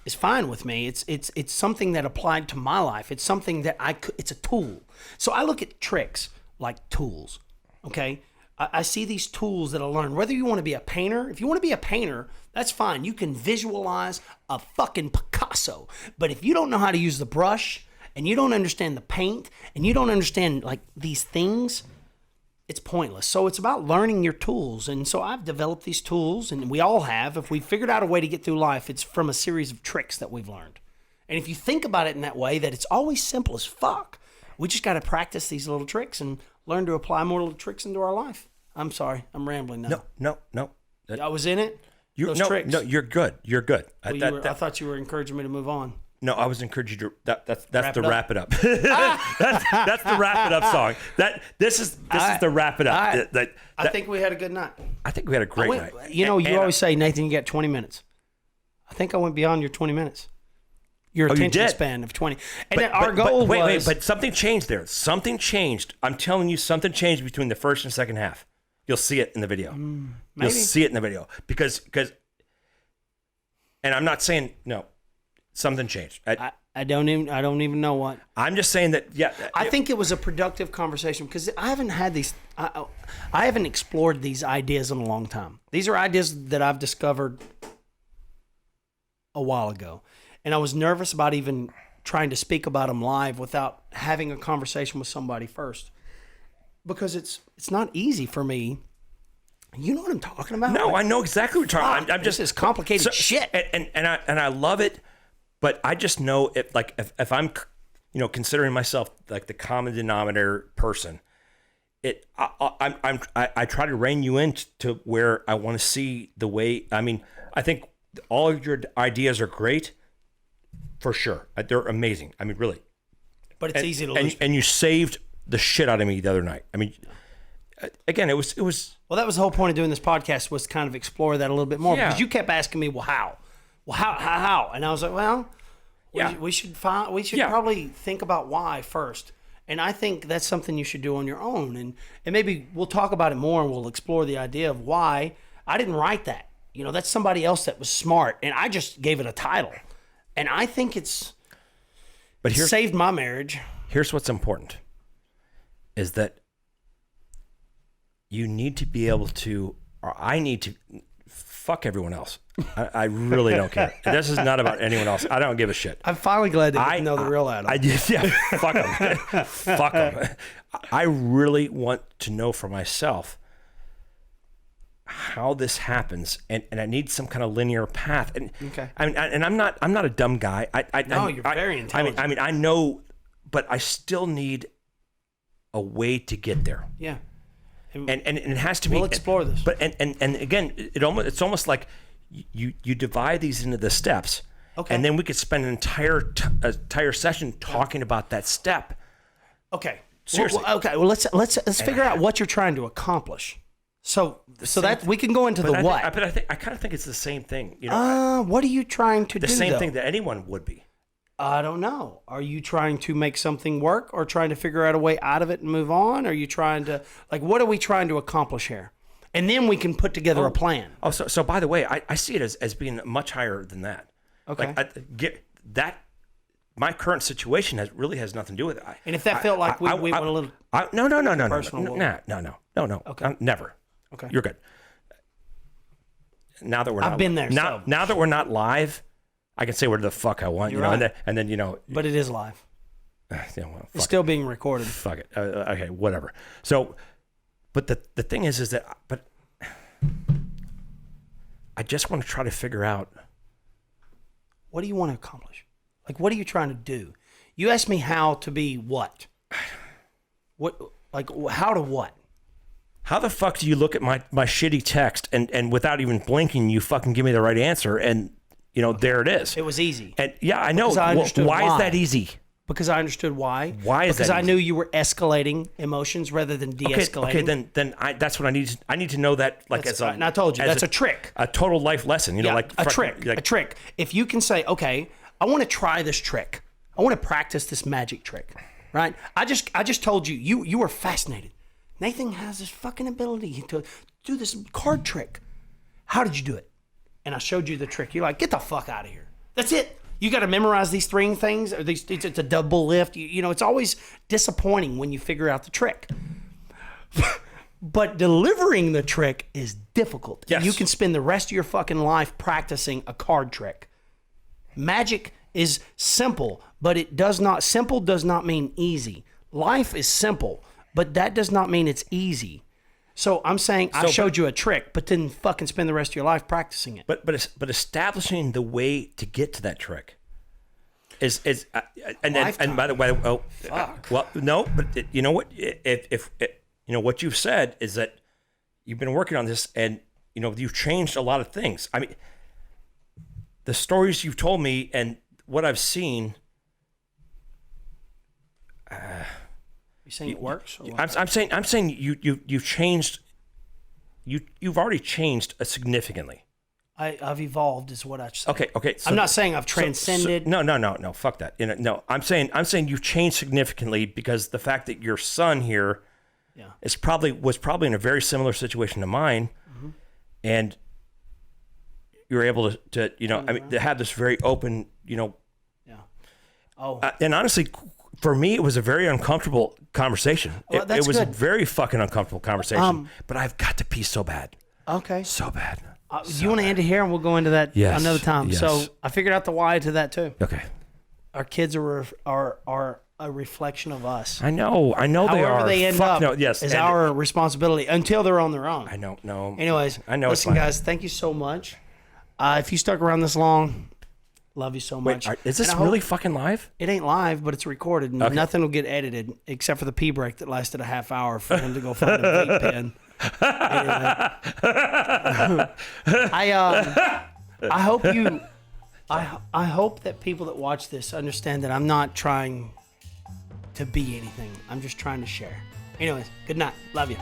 is fine with me. It's something that applied to my life. It's something that it's a tool. So I look at tricks like tools. Okay, I see these tools that I learned. Whether you want to be a painter, if you want to be a painter, that's fine. You can visualize a fucking Picasso. But if you don't know how to use the brush, and you don't understand the paint, and you don't understand like these things, it's pointless. So it's about learning your tools. And so I've developed these tools, and we all have. If we figured out a way to get through life, it's from a series of tricks that we've learned. And if you think about it in that way, that it's always simple as fuck. We just got to practice these little tricks and learn to apply more little tricks into our life. I'm sorry, I'm rambling now. No. I was in it? Those tricks? No, you're good. You're good. Well, I thought you were encouraging me to move on. No, I was encouraging you to. That's the wrap it up. that's the wrap it up song. This is the wrap it up. I think we had a good night. I think we had a great night. You always say, Nathan, you got 20 minutes. I think I went beyond your 20 minutes. Your attention span of 20. And our goal was. But something changed there. Something changed. I'm telling you, something changed between the first and second half. You'll see it in the video. You'll see it in the video because, and I'm not saying no. Something changed. I don't even know what. I'm just saying that. Yeah, I think it was a productive conversation because I haven't had these. I haven't explored these ideas in a long time. These are ideas that I've discovered a while ago, and I was nervous about even trying to speak about them live without having a conversation with somebody first, because it's not easy for me. You know what I'm talking about? No, I know exactly what you're talking about. I'm just this is complicated shit, and I love it. But I just know if I'm, considering myself like the common denominator person, I try to rein you in to where I want to see the way. I mean, I think all of your ideas are great, for sure. They're amazing. I mean, really. But it's easy to lose. And you saved the shit out of me the other night. I mean, again, it was. Well, that was the whole point of doing this podcast, was to kind of explore that a little bit more, because you kept asking me, well, how? Well, how? And I was like, we should probably think about why first. And I think that's something you should do on your own. And maybe we'll talk about it more, and we'll explore the idea of why. I didn't write that. That's somebody else that was smart, and I just gave it a title. And I think it saved my marriage. Here's what's important, is that you need to be able to, or I need to, fuck everyone else. I really don't care. This is not about anyone else. I don't give a shit. I'm finally glad to get to know the real Adam. Fuck them. Fuck them. I really want to know for myself how this happens, and I need some kind of linear path. And okay. I mean, and I'm not a dumb guy. You're very intelligent. I mean, I know, but I still need a way to get there. Yeah. And it has to be. We'll explore this. But and again, it's almost like you divide these into the steps. Okay. And then we could spend an entire session talking about that step. Okay. Seriously. Well, let's figure out what you're trying to accomplish. So that we can go into the what. I kind of think it's the same thing. What are you trying to do? The same thing that anyone would be. I don't know. Are you trying to make something work, or trying to figure out a way out of it and move on? Are you trying to, what are we trying to accomplish here? And then we can put together a plan. Oh, so by the way, I see it as being much higher than that. Okay. My current situation really has nothing to do with it. And if that felt like we went a little no, personal, no. Okay. Never. Okay. You're good. Now that we're I've been there. Now that we're not live, I can say whatever the fuck I want, right. and then But it is live. It's still being recorded. Fuck it. Okay, whatever. So, but the thing is that, but I just want to try to figure out. What do you want to accomplish? Like, what are you trying to do? You asked me how to be what? What, like, how to what? How the fuck do you look at my shitty text and without even blinking, you fucking give me the right answer, and there it is. It was easy. And yeah, I know. Because I understood why is that easy? Because I understood why. Why is that Because I easy? knew you were escalating emotions rather than de-escalating. Okay, then that's what I need. I need to know that, like, And I told you, that's a trick. a total life lesson. Like a trick. If you can say, okay, I want to try this trick. I want to practice this magic trick, right? I just told you, you were fascinated. Nathan has this fucking ability to do this card trick. How did you do it? And I showed you the trick. You're like, get the fuck out of here. That's it. You got to memorize these three things. Or it's a double lift. It's always disappointing when you figure out the trick. But delivering the trick is difficult. Yes. You can spend the rest of your fucking life practicing a card trick. Magic is simple, but simple does not mean easy. Life is simple, but that does not mean it's easy. So I'm saying I showed you a trick, but didn't fucking spend the rest of your life practicing it. But establishing the way to get to that trick is and by the way, Fuck. well, no, but you know what? If what you've said is that you've been working on this, and you've changed a lot of things. I mean, the stories you've told me and what I've seen. You saying it works? Or what? I'm saying you've changed. You've already changed significantly. I've evolved, is what I say. Okay. So, I'm not saying I've transcended. No. Fuck that. No. I'm saying you've changed significantly because the fact that your son here, was probably in a very similar situation to mine, and you're able to to have this very open, Yeah. Oh. And honestly, for me, it was a very uncomfortable conversation. Well, it was good. a very fucking uncomfortable conversation. But I've got to pee so bad. Okay. So bad. Do you want to end it here, and we'll go into that another time? Yes. So I figured out the why to that too. Okay. Our kids are a reflection of us. I know they are. However they end up is and our responsibility until they're on their own. I don't know. Anyways, I know. Listen, guys, thank you so much. If you stuck around this long, love you so much. Wait, is this really fucking live? It ain't live, but it's recorded, and nothing will get edited except for the pee break that lasted a half hour for him to go find a vape pen. I hope you. I hope that people that watch this understand that I'm not trying to be anything. I'm just trying to share. Anyways, good night. Love you.